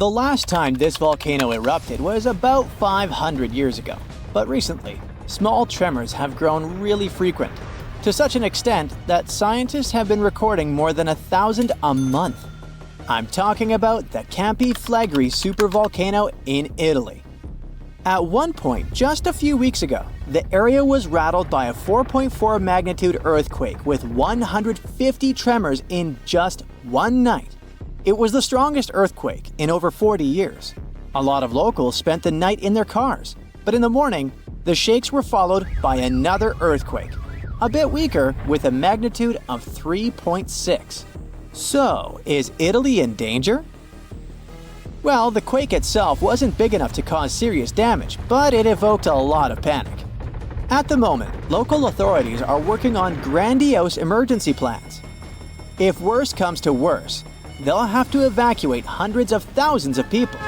The last time this volcano erupted was about 500 years ago, but recently, small tremors have grown really frequent, to such an extent that scientists have been recording more than 1,000 a month. I'm talking about the Campi Flegrei supervolcano in Italy. At one point, just a few weeks ago, the area was rattled by a 4.4 magnitude earthquake with 150 tremors in just one night. It was the strongest earthquake in over 40 years. A lot of locals spent the night in their cars, but in the morning, the shakes were followed by another earthquake, a bit weaker with a magnitude of 3.6. So, is Italy in danger? Well, the quake itself wasn't big enough to cause serious damage, but it evoked a lot of panic. At the moment, local authorities are working on grandiose emergency plans. If worse comes to worse, they'll have to evacuate hundreds of thousands of people.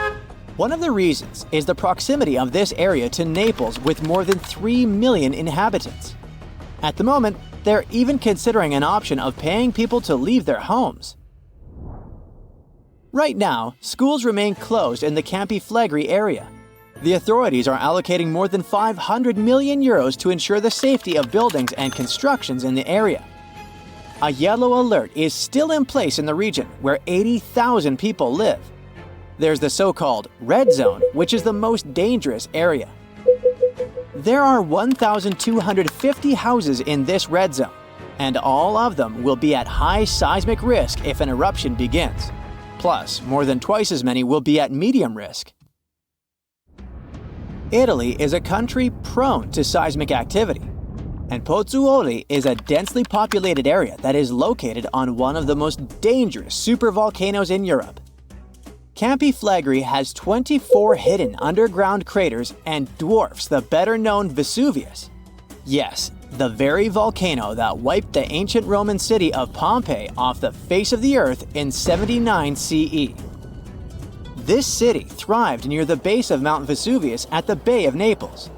One of the reasons is the proximity of this area to Naples with more than 3 million inhabitants. At the moment, they're even considering an option of paying people to leave their homes. Right now, schools remain closed in the Campi Flegrei area. The authorities are allocating more than 500 million euros to ensure the safety of buildings and constructions in the area. A yellow alert is still in place in the region where 80,000 people live. There's the so-called red zone, which is the most dangerous area. There are 1,250 houses in this red zone, and all of them will be at high seismic risk if an eruption begins. Plus, more than twice as many will be at medium risk. Italy is a country prone to seismic activity, and Pozzuoli is a densely populated area that is located on one of the most dangerous supervolcanoes in Europe. Campi Flegrei has 24 hidden underground craters and dwarfs the better-known Vesuvius. Yes, the very volcano that wiped the ancient Roman city of Pompeii off the face of the earth in 79 CE. This city thrived near the base of Mount Vesuvius at the Bay of Naples.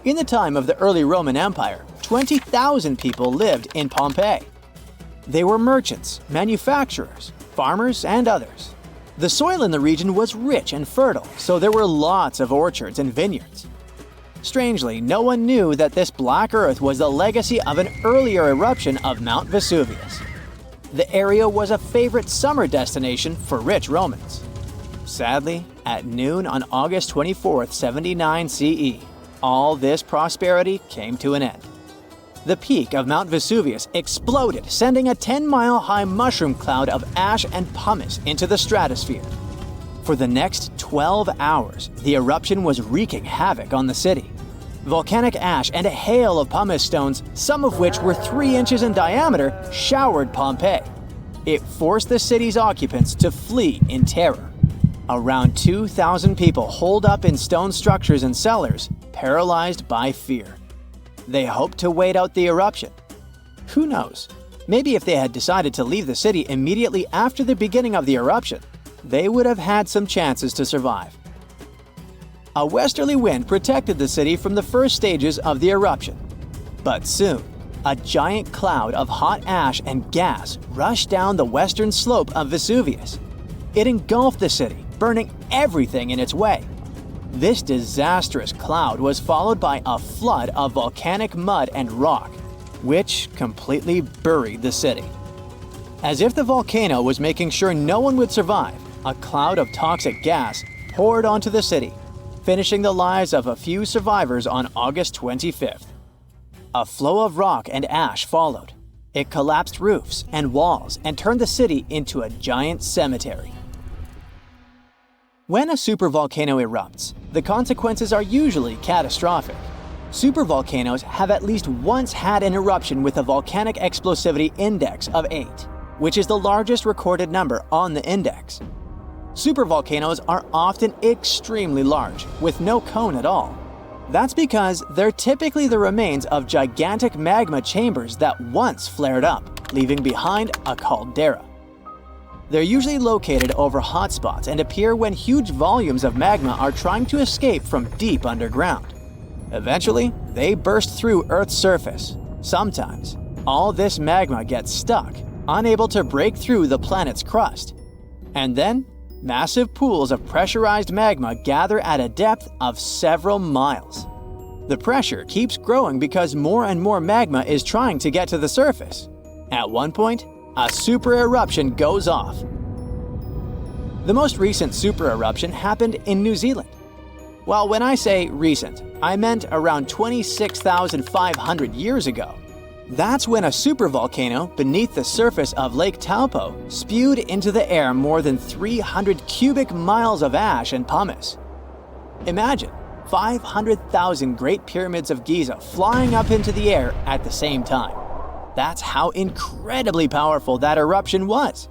In the time of the early Roman Empire, 20,000 people lived in Pompeii. They were merchants, manufacturers, farmers, and others. The soil in the region was rich and fertile, so there were lots of orchards and vineyards. Strangely, no one knew that this black earth was the legacy of an earlier eruption of Mount Vesuvius. The area was a favorite summer destination for rich Romans. Sadly, at noon on August 24, 79 CE, all this prosperity came to an end. The peak of Mount Vesuvius exploded, sending a 10-mile-high mushroom cloud of ash and pumice into the stratosphere. For the next 12 hours, the eruption was wreaking havoc on the city. Volcanic ash and a hail of pumice stones, some of which were 3 inches in diameter, showered Pompeii. It forced the city's occupants to flee in terror. Around 2,000 people holed up in stone structures and cellars, paralyzed by fear. They hoped to wait out the eruption. Who knows? Maybe if they had decided to leave the city immediately after the beginning of the eruption, they would have had some chances to survive. A westerly wind protected the city from the first stages of the eruption. But soon, a giant cloud of hot ash and gas rushed down the western slope of Vesuvius. It engulfed the city, burning everything in its way. This disastrous cloud was followed by a flood of volcanic mud and rock, which completely buried the city. As if the volcano was making sure no one would survive, a cloud of toxic gas poured onto the city, finishing the lives of a few survivors on August 25th. A flow of rock and ash followed. It collapsed roofs and walls and turned the city into a giant cemetery. When a supervolcano erupts, the consequences are usually catastrophic. Supervolcanoes have at least once had an eruption with a volcanic explosivity index of 8, which is the largest recorded number on the index. Supervolcanoes are often extremely large, with no cone at all. That's because they're typically the remains of gigantic magma chambers that once flared up, leaving behind a caldera. They're usually located over hotspots and appear when huge volumes of magma are trying to escape from deep underground. Eventually, they burst through Earth's surface. Sometimes, all this magma gets stuck, unable to break through the planet's crust. And then, massive pools of pressurized magma gather at a depth of several miles. The pressure keeps growing because more and more magma is trying to get to the surface. At one point, a super eruption goes off. The most recent super eruption happened in New Zealand. Well, when I say recent, I meant around 26,500 years ago. That's when a supervolcano beneath the surface of Lake Taupo spewed into the air more than 300 cubic miles of ash and pumice. Imagine 500,000 Great Pyramids of Giza flying up into the air at the same time. That's how incredibly powerful that eruption was.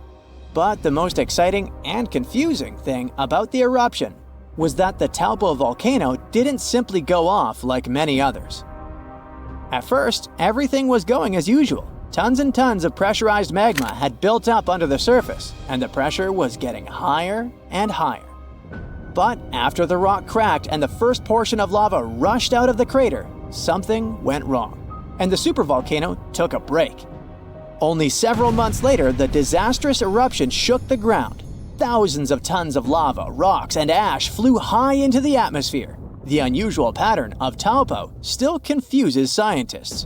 But the most exciting and confusing thing about the eruption was that the Taupo volcano didn't simply go off like many others. At first, everything was going as usual. Tons and tons of pressurized magma had built up under the surface, and the pressure was getting higher and higher. But after the rock cracked and the first portion of lava rushed out of the crater, something went wrong, and the supervolcano took a break. Only several months later, the disastrous eruption shook the ground. Thousands of tons of lava, rocks, and ash flew high into the atmosphere. The unusual pattern of Taupo still confuses scientists.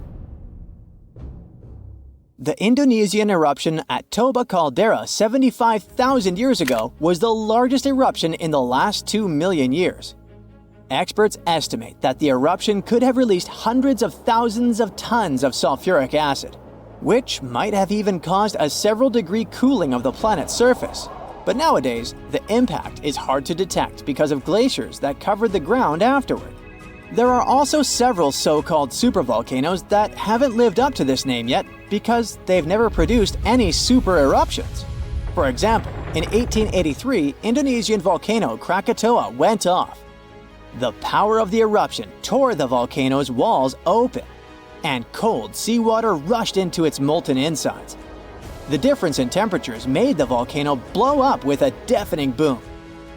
The Indonesian eruption at Toba caldera 75,000 years ago was the largest eruption in the last 2 million years. Experts estimate that the eruption could have released hundreds of thousands of tons of sulfuric acid, which might have even caused a several-degree cooling of the planet's surface. But nowadays, the impact is hard to detect because of glaciers that covered the ground afterward. There are also several so-called supervolcanoes that haven't lived up to this name yet because they've never produced any super eruptions. For example, in 1883, Indonesian volcano Krakatoa went off. The power of the eruption tore the volcano's walls open, and cold seawater rushed into its molten insides. The difference in temperatures made the volcano blow up with a deafening boom.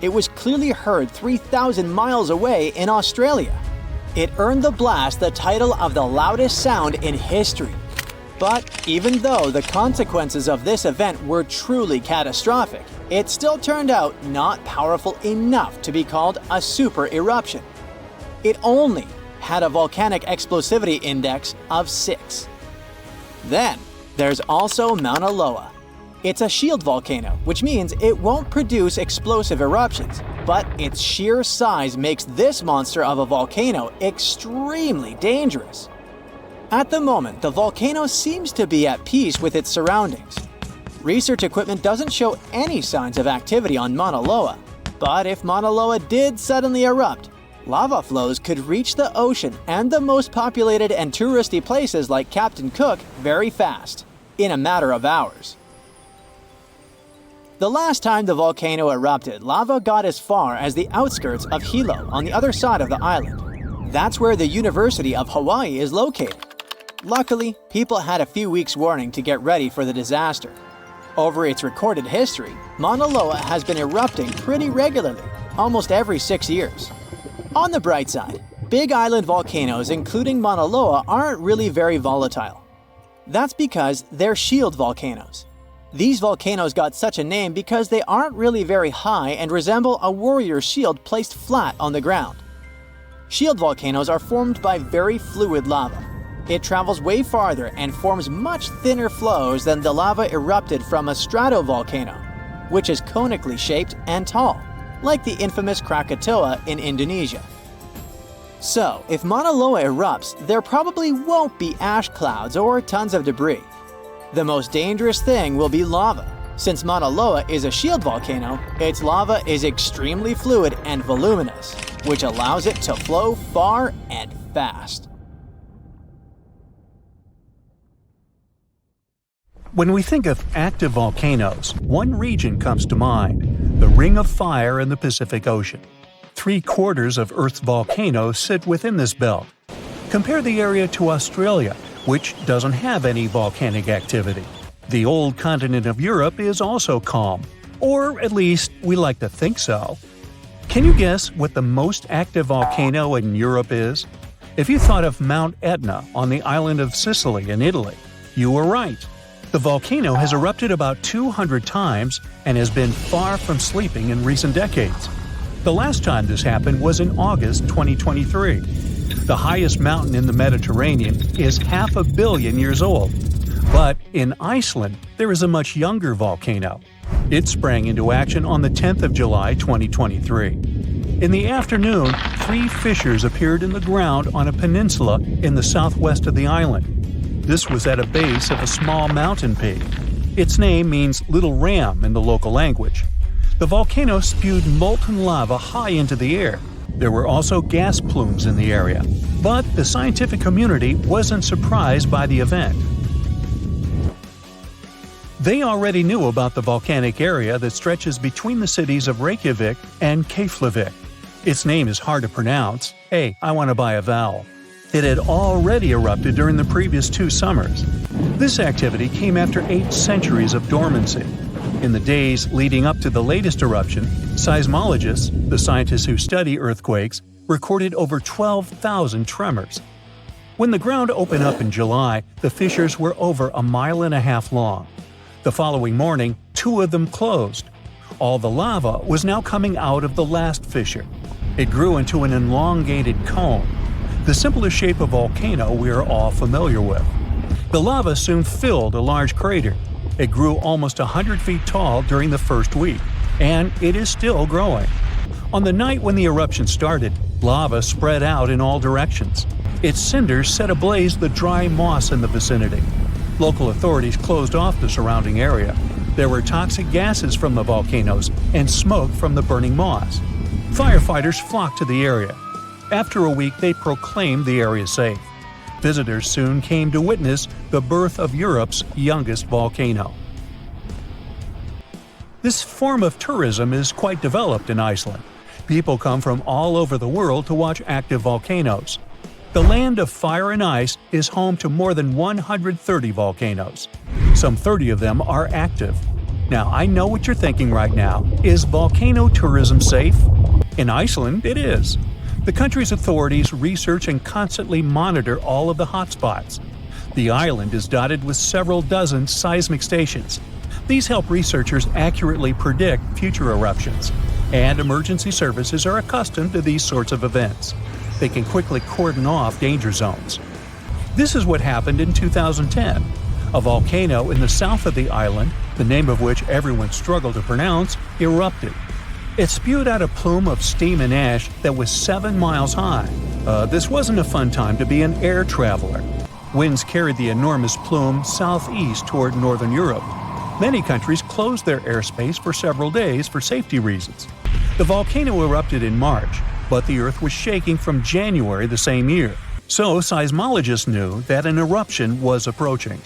It was clearly heard 3,000 miles away in Australia. It earned the blast the title of the loudest sound in history. But even though the consequences of this event were truly catastrophic, it still turned out not powerful enough to be called a super eruption. It only had a volcanic explosivity index of 6. Then, there's also Mauna Loa. It's a shield volcano, which means it won't produce explosive eruptions, but its sheer size makes this monster of a volcano extremely dangerous. At the moment, the volcano seems to be at peace with its surroundings. Research equipment doesn't show any signs of activity on Mauna Loa, but if Mauna Loa did suddenly erupt, lava flows could reach the ocean and the most populated and touristy places like Captain Cook very fast, in a matter of hours. The last time the volcano erupted, lava got as far as the outskirts of Hilo on the other side of the island. That's where the University of Hawaii is located. Luckily, people had a few weeks' warning to get ready for the disaster. Over its recorded history, Mauna Loa has been erupting pretty regularly, almost every 6 years. On the bright side, big island volcanoes including Mauna Loa aren't really very volatile. That's because they're shield volcanoes. These volcanoes got such a name because they aren't really very high and resemble a warrior's shield placed flat on the ground. Shield volcanoes are formed by very fluid lava. It travels way farther and forms much thinner flows than the lava erupted from a stratovolcano, which is conically shaped and tall, like the infamous Krakatoa in Indonesia. So, if Mauna Loa erupts, there probably won't be ash clouds or tons of debris. The most dangerous thing will be lava. Since Mauna Loa is a shield volcano, its lava is extremely fluid and voluminous, which allows it to flow far and fast. When we think of active volcanoes, one region comes to mind: the Ring of Fire in the Pacific Ocean. 3/4 of Earth's volcanoes sit within this belt. Compare the area to Australia, which doesn't have any volcanic activity. The old continent of Europe is also calm, or at least we like to think so. Can you guess what the most active volcano in Europe is? If you thought of Mount Etna on the island of Sicily in Italy, you were right. The volcano has erupted about 200 times and has been far from sleeping in recent decades. The last time this happened was in August 2023. The highest mountain in the Mediterranean is 500 million years old. But in Iceland, there is a much younger volcano. It sprang into action on the 10th of July 2023. In the afternoon, 3 fissures appeared in the ground on a peninsula in the southwest of the island. This was at a base of a small mountain peak. Its name means Little Ram in the local language. The volcano spewed molten lava high into the air. There were also gas plumes in the area. But the scientific community wasn't surprised by the event. They already knew about the volcanic area that stretches between the cities of Reykjavik and Keflavik. Its name is hard to pronounce. Hey, I want to buy a vowel. It had already erupted during the previous 2 summers. This activity came after 8 centuries of dormancy. In the days leading up to the latest eruption, seismologists, the scientists who study earthquakes, recorded over 12,000 tremors. When the ground opened up in July, the fissures were over 1.5 miles long. The following morning, 2 of them closed. All the lava was now coming out of the last fissure. It grew into an elongated cone, the simplest shape of volcano we are all familiar with. The lava soon filled a large crater. It grew almost 100 feet tall during the first week, and it is still growing. On the night when the eruption started, lava spread out in all directions. Its cinders set ablaze the dry moss in the vicinity. Local authorities closed off the surrounding area. There were toxic gases from the volcanoes and smoke from the burning moss. Firefighters flocked to the area. After a week, they proclaimed the area safe. Visitors soon came to witness the birth of Europe's youngest volcano. This form of tourism is quite developed in Iceland. People come from all over the world to watch active volcanoes. The land of fire and ice is home to more than 130 volcanoes. Some 30 of them are active. Now, I know what you're thinking right now. Is volcano tourism safe? In Iceland, it is. The country's authorities research and constantly monitor all of the hotspots. The island is dotted with several dozen seismic stations. These help researchers accurately predict future eruptions, and emergency services are accustomed to these sorts of events. They can quickly cordon off danger zones. This is what happened in 2010. A volcano in the south of the island, the name of which everyone struggled to pronounce, erupted. It spewed out a plume of steam and ash that was 7 miles high. This wasn't a fun time to be an air traveler. Winds carried the enormous plume southeast toward northern Europe. Many countries closed their airspace for several days for safety reasons. The volcano erupted in March, but the Earth was shaking from January the same year, so seismologists knew that an eruption was approaching.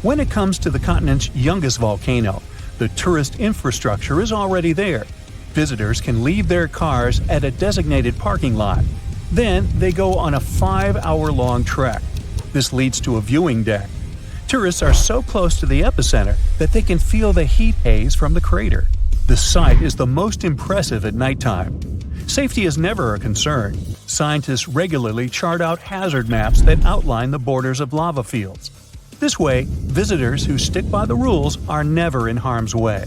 When it comes to the continent's youngest volcano, the tourist infrastructure is already there. Visitors can leave their cars at a designated parking lot. Then they go on a 5-hour-long trek. This leads to a viewing deck. Tourists are so close to the epicenter that they can feel the heat haze from the crater. The sight is the most impressive at nighttime. Safety is never a concern. Scientists regularly chart out hazard maps that outline the borders of lava fields. This way, visitors who stick by the rules are never in harm's way.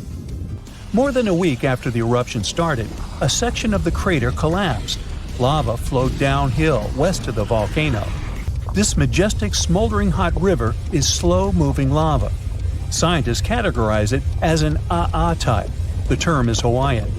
More than a week after the eruption started, a section of the crater collapsed. Lava flowed downhill west of the volcano. This majestic smoldering hot river is slow-moving lava. Scientists categorize it as an AA type. The term is Hawaiian.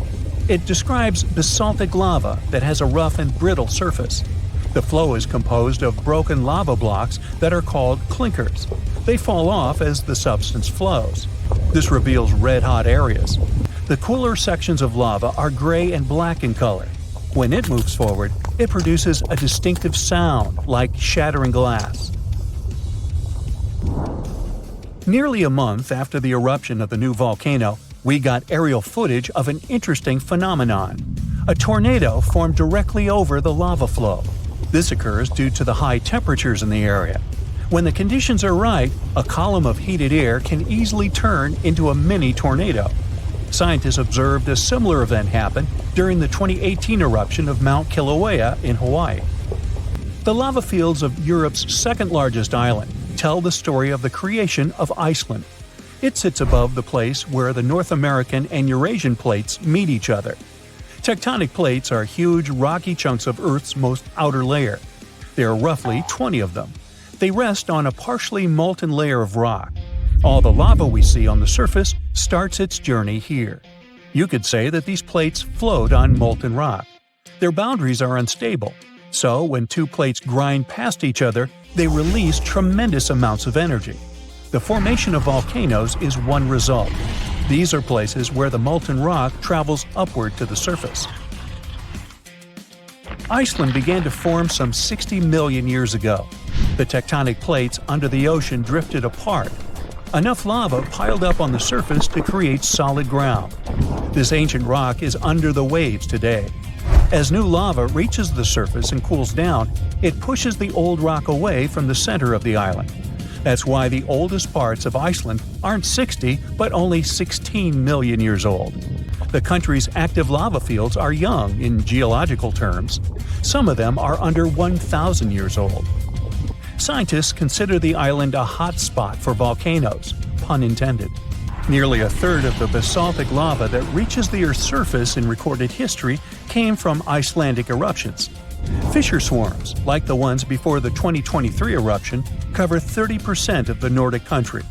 It describes basaltic lava that has a rough and brittle surface. The flow is composed of broken lava blocks that are called clinkers. They fall off as the substance flows. This reveals red-hot areas. The cooler sections of lava are gray and black in color. When it moves forward, it produces a distinctive sound like shattering glass. Nearly a month after the eruption of the new volcano, we got aerial footage of an interesting phenomenon. A tornado formed directly over the lava flow. This occurs due to the high temperatures in the area. When the conditions are right, a column of heated air can easily turn into a mini tornado. Scientists observed a similar event happen during the 2018 eruption of Mount Kilauea in Hawaii. The lava fields of Europe's second-largest island tell the story of the creation of Iceland. It sits above the place where the North American and Eurasian plates meet each other. Tectonic plates are huge rocky chunks of Earth's most outer layer. There are roughly 20 of them. They rest on a partially molten layer of rock. All the lava we see on the surface starts its journey here. You could say that these plates float on molten rock. Their boundaries are unstable, so when two plates grind past each other, they release tremendous amounts of energy. The formation of volcanoes is one result. These are places where the molten rock travels upward to the surface. Iceland began to form some 60 million years ago. The tectonic plates under the ocean drifted apart. Enough lava piled up on the surface to create solid ground. This ancient rock is under the waves today. As new lava reaches the surface and cools down, it pushes the old rock away from the center of the island. That's why the oldest parts of Iceland aren't 60, but only 16 million years old. The country's active lava fields are young in geological terms. Some of them are under 1,000 years old. Scientists consider the island a hot spot for volcanoes, pun intended. Nearly a third of the basaltic lava that reaches the Earth's surface in recorded history came from Icelandic eruptions. Fissure swarms, like the ones before the 2023 eruption, cover 30% of the Nordic country.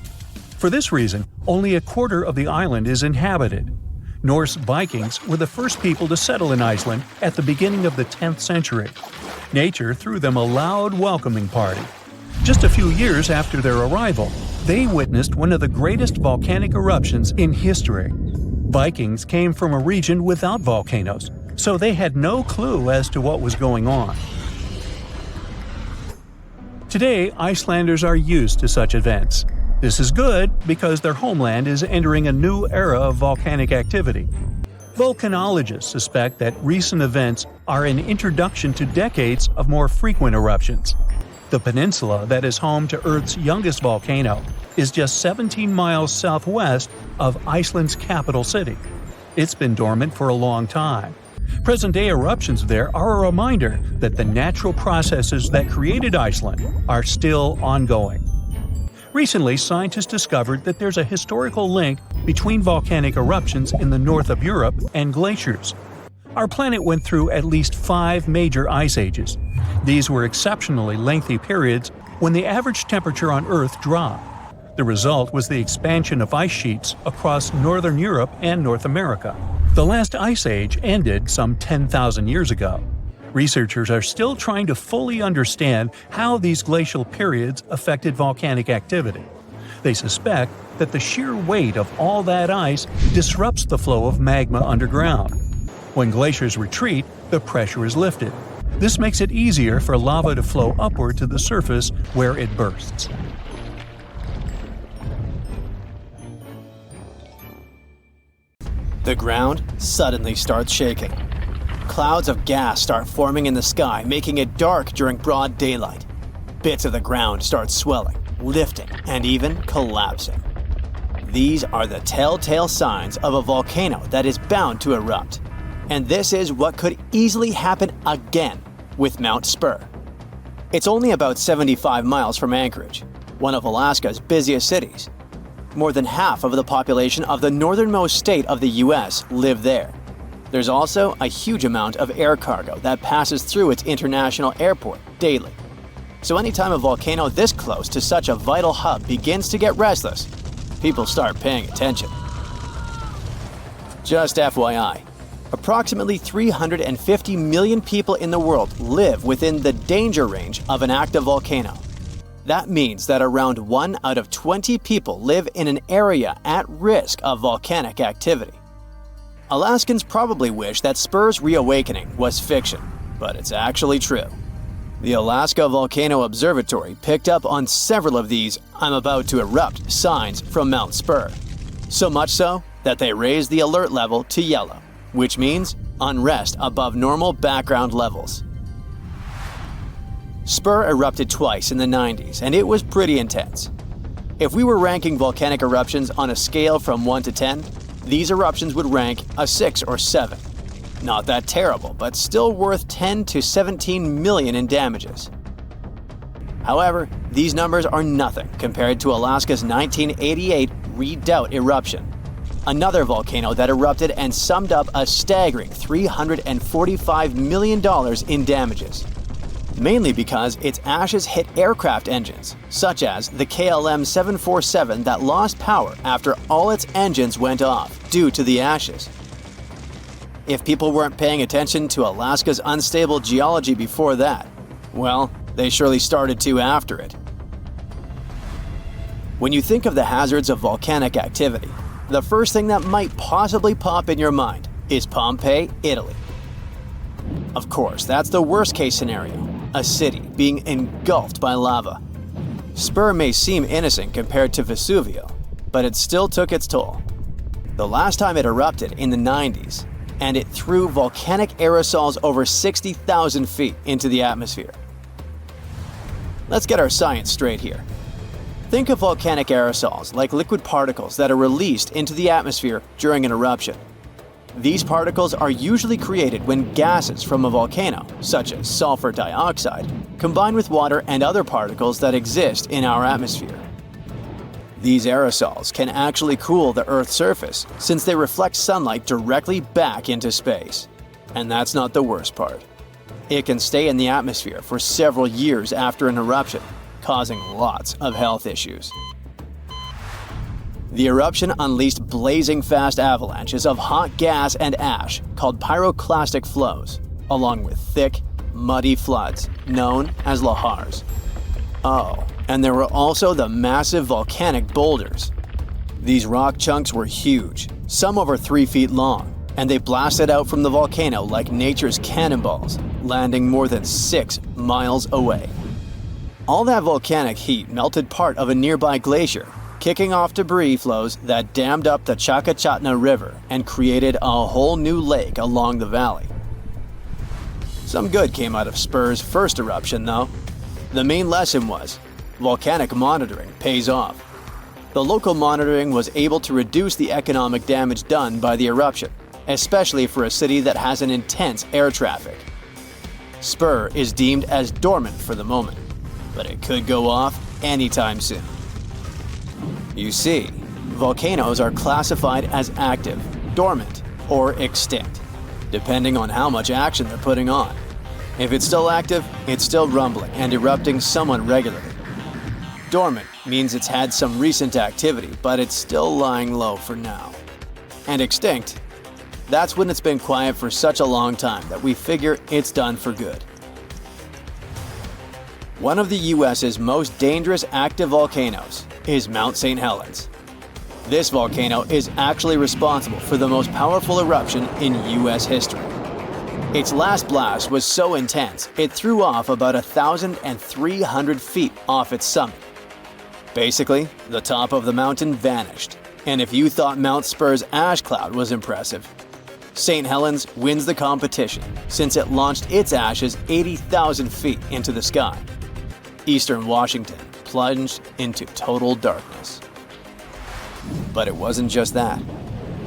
For this reason, only a quarter of the island is inhabited. Norse Vikings were the first people to settle in Iceland at the beginning of the 10th century. Nature threw them a loud welcoming party. Just a few years after their arrival, they witnessed one of the greatest volcanic eruptions in history. Vikings came from a region without volcanoes, so they had no clue as to what was going on. Today, Icelanders are used to such events. This is good because their homeland is entering a new era of volcanic activity. Volcanologists suspect that recent events are an introduction to decades of more frequent eruptions. The peninsula that is home to Earth's youngest volcano is just 17 miles southwest of Iceland's capital city. It's been dormant for a long time. Present-day eruptions there are a reminder that the natural processes that created Iceland are still ongoing. Recently, scientists discovered that there's a historical link between volcanic eruptions in the north of Europe and glaciers. Our planet went through at least 5 major ice ages. These were exceptionally lengthy periods when the average temperature on Earth dropped. The result was the expansion of ice sheets across northern Europe and North America. The last ice age ended some 10,000 years ago. Researchers are still trying to fully understand how these glacial periods affected volcanic activity. They suspect that the sheer weight of all that ice disrupts the flow of magma underground. When glaciers retreat, the pressure is lifted. This makes it easier for lava to flow upward to the surface where it bursts. The ground suddenly starts shaking. Clouds of gas start forming in the sky, making it dark during broad daylight. Bits of the ground start swelling, lifting, and even collapsing. These are the telltale signs of a volcano that is bound to erupt. And this is what could easily happen again with Mount Spur. It's only about 75 miles from Anchorage, one of Alaska's busiest cities. More than half of the population of the northernmost state of the US live there. There's also a huge amount of air cargo that passes through its international airport daily. So anytime a volcano this close to such a vital hub begins to get restless, people start paying attention. Just FYI, approximately 350 million people in the world live within the danger range of an active volcano. That means that around 1 out of 20 people live in an area at risk of volcanic activity. Alaskans probably wish that Spur's reawakening was fiction, but it's actually true. The Alaska Volcano Observatory picked up on several of these "I'm about to erupt" signs from Mount Spur. So much so that they raised the alert level to yellow, which means unrest above normal background levels. Spur erupted twice in the 90s, and it was pretty intense. If we were ranking volcanic eruptions on a scale from 1 to 10, these eruptions would rank a 6 or 7. Not that terrible, but still worth 10 to 17 million in damages. However, these numbers are nothing compared to Alaska's 1988 Redoubt eruption, another volcano that erupted and summed up a staggering $345 million in damages, mainly because its ashes hit aircraft engines, such as the KLM 747 that lost power after all its engines went off due to the ashes. If people weren't paying attention to Alaska's unstable geology before that, well, they surely started to after it. When you think of the hazards of volcanic activity, the first thing that might possibly pop in your mind is Pompeii, Italy. Of course, that's the worst-case scenario, a city being engulfed by lava. Spur may seem innocent compared to Vesuvius, but it still took its toll. The last time it erupted in the 90s, and it threw volcanic aerosols over 60,000 feet into the atmosphere. Let's get our science straight here. Think of volcanic aerosols like liquid particles that are released into the atmosphere during an eruption. These particles are usually created when gases from a volcano, such as sulfur dioxide, combine with water and other particles that exist in our atmosphere. These aerosols can actually cool the Earth's surface since they reflect sunlight directly back into space. And that's not the worst part. It can stay in the atmosphere for several years after an eruption, causing lots of health issues. The eruption unleashed blazing fast avalanches of hot gas and ash called pyroclastic flows, along with thick, muddy floods known as lahars. Oh, and there were also the massive volcanic boulders. These rock chunks were huge, some over 3 feet long, and they blasted out from the volcano like nature's cannonballs, landing more than 6 miles away. All that volcanic heat melted part of a nearby glacier, kicking off debris flows that dammed up the Chakachatna River and created a whole new lake along the valley. Some good came out of Spur's first eruption, though. The main lesson was, volcanic monitoring pays off. The local monitoring was able to reduce the economic damage done by the eruption, especially for a city that has an intense air traffic. Spur is deemed as dormant for the moment, but it could go off anytime soon. You see, volcanoes are classified as active, dormant, or extinct, depending on how much action they're putting on. If it's still active, it's still rumbling and erupting somewhat regularly. Dormant means it's had some recent activity, but it's still lying low for now. And extinct, that's when it's been quiet for such a long time that we figure it's done for good. One of the US's most dangerous active volcanoes is Mount St. Helens. This volcano is actually responsible for the most powerful eruption in US history. Its last blast was so intense, it threw off about 1,300 feet off its summit. Basically, the top of the mountain vanished, and if you thought Mount Spur's ash cloud was impressive, St. Helens wins the competition since it launched its ashes 80,000 feet into the sky. Eastern Washington plunged into total darkness. But it wasn't just that.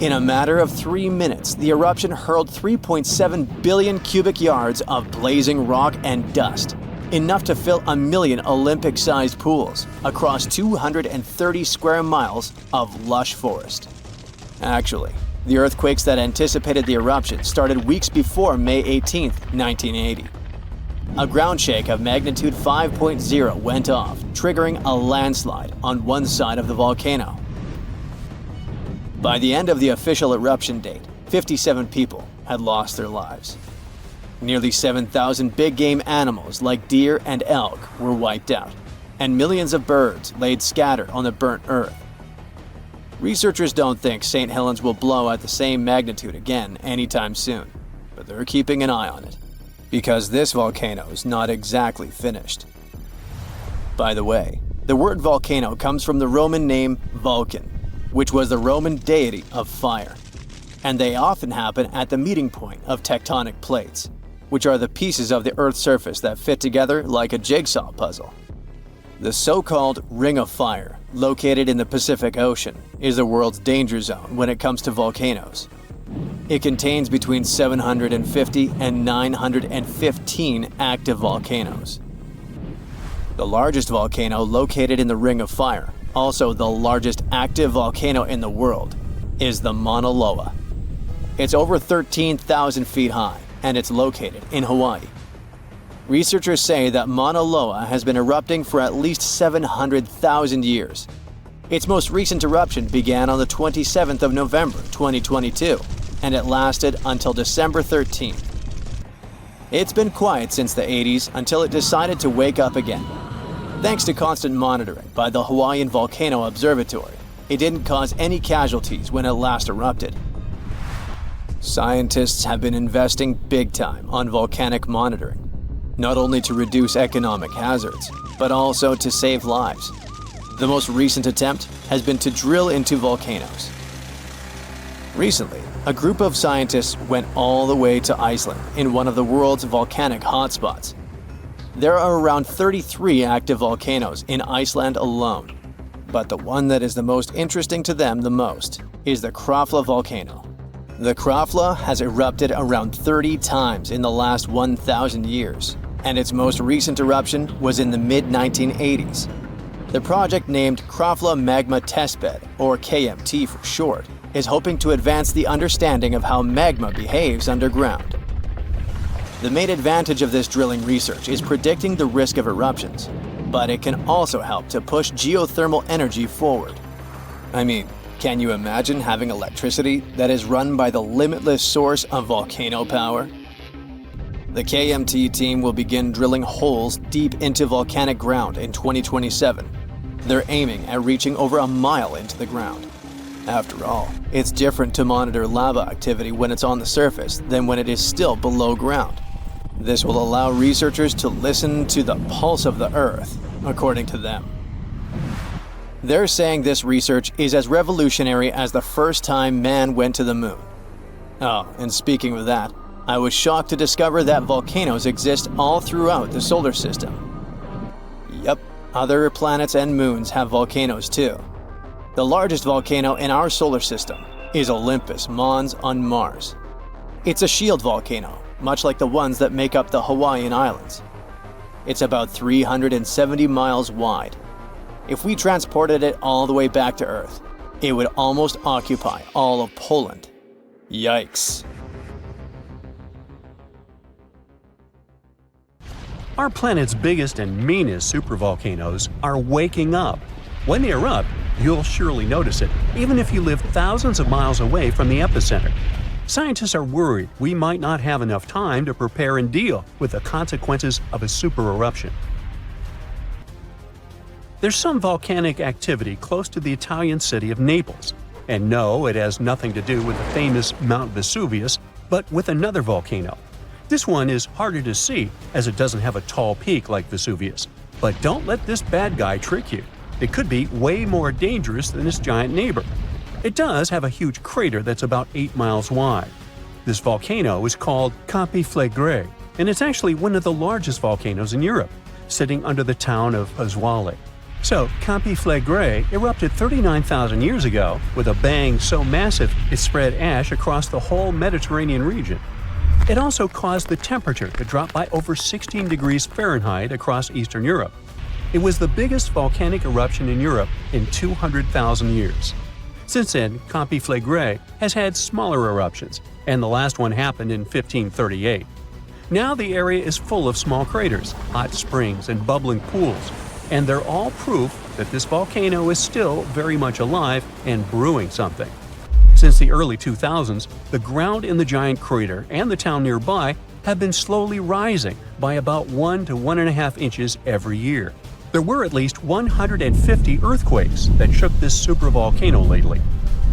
In a matter of 3 minutes, the eruption hurled 3.7 billion cubic yards of blazing rock and dust, enough to fill 1 million Olympic-sized pools across 230 square miles of lush forest. Actually, the earthquakes that anticipated the eruption started weeks before May 18, 1980. A ground shake of magnitude 5.0 went off, triggering a landslide on one side of the volcano. By the end of the official eruption date, 57 people had lost their lives. Nearly 7,000 big-game animals like deer and elk were wiped out, and millions of birds laid scattered on the burnt earth. Researchers don't think St. Helens will blow at the same magnitude again anytime soon, but they're keeping an eye on it, because this volcano is not exactly finished. By the way, the word volcano comes from the Roman name Vulcan, which was the Roman deity of fire, and they often happen at the meeting point of tectonic plates, which are the pieces of the Earth's surface that fit together like a jigsaw puzzle. The so-called Ring of Fire, located in the Pacific Ocean, is the world's danger zone when it comes to volcanoes. It contains between 750 and 915 active volcanoes. The largest volcano located in the Ring of Fire, also the largest active volcano in the world, is the Mauna Loa. It's over 13,000 feet high, and it's located in Hawaii. Researchers say that Mauna Loa has been erupting for at least 700,000 years. Its most recent eruption began on the 27th of November 2022, and it lasted until December 13th. It's been quiet since the 80s until it decided to wake up again. Thanks to constant monitoring by the Hawaiian Volcano Observatory, it didn't cause any casualties when it last erupted. Scientists have been investing big time on volcanic monitoring, not only to reduce economic hazards, but also to save lives. The most recent attempt has been to drill into volcanoes. Recently, a group of scientists went all the way to Iceland in one of the world's volcanic hotspots. There are around 33 active volcanoes in Iceland alone, but the one that is the most interesting to them the most is the Krafla volcano. The Krafla has erupted around 30 times in the last 1,000 years, and its most recent eruption was in the mid-1980s. The project, named Krafla Magma Testbed, or KMT for short, is hoping to advance the understanding of how magma behaves underground. The main advantage of this drilling research is predicting the risk of eruptions, but it can also help to push geothermal energy forward. I mean, can you imagine having electricity that is run by the limitless source of volcano power? The KMT team will begin drilling holes deep into volcanic ground in 2027. They're aiming at reaching over a mile into the ground. After all, it's different to monitor lava activity when it's on the surface than when it is still below ground. This will allow researchers to listen to the pulse of the Earth, according to them. They're saying this research is as revolutionary as the first time man went to the moon. Oh, and speaking of that, I was shocked to discover that volcanoes exist all throughout the solar system. Yep, other planets and moons have volcanoes too. The largest volcano in our solar system is Olympus Mons on Mars. It's a shield volcano, much like the ones that make up the Hawaiian Islands. It's about 370 miles wide. If we transported it all the way back to Earth, it would almost occupy all of Poland. Yikes. Our planet's biggest and meanest supervolcanoes are waking up. When they erupt, you'll surely notice it, even if you live thousands of miles away from the epicenter. Scientists are worried we might not have enough time to prepare and deal with the consequences of a supereruption. There's some volcanic activity close to the Italian city of Naples. And no, it has nothing to do with the famous Mount Vesuvius, but with another volcano. This one is harder to see as it doesn't have a tall peak like Vesuvius. But don't let this bad guy trick you. It could be way more dangerous than its giant neighbor. It does have a huge crater that's about 8 miles wide. This volcano is called Campi Flegrei, and it's actually one of the largest volcanoes in Europe, sitting under the town of Vesuvius. So, Campi Flegrei erupted 39,000 years ago with a bang so massive it spread ash across the whole Mediterranean region. It also caused the temperature to drop by over 16 degrees Fahrenheit across Eastern Europe. It was the biggest volcanic eruption in Europe in 200,000 years. Since then, Campi Flegrei has had smaller eruptions, and the last one happened in 1538. Now the area is full of small craters, hot springs, and bubbling pools, and they're all proof that this volcano is still very much alive and brewing something. Since the early 2000s, the ground in the giant crater and the town nearby have been slowly rising by about 1 to 1.5 inches every year. There were at least 150 earthquakes that shook this supervolcano lately.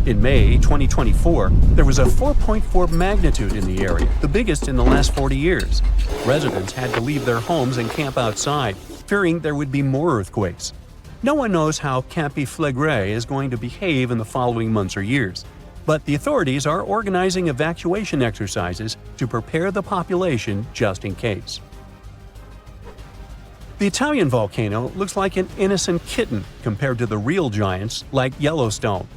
In May 2024, there was a 4.4 magnitude in the area, the biggest in the last 40 years. Residents had to leave their homes and camp outside, fearing there would be more earthquakes. No one knows how Campi Flegrei is going to behave in the following months or years, but the authorities are organizing evacuation exercises to prepare the population just in case. The Italian volcano looks like an innocent kitten compared to the real giants like Yellowstone.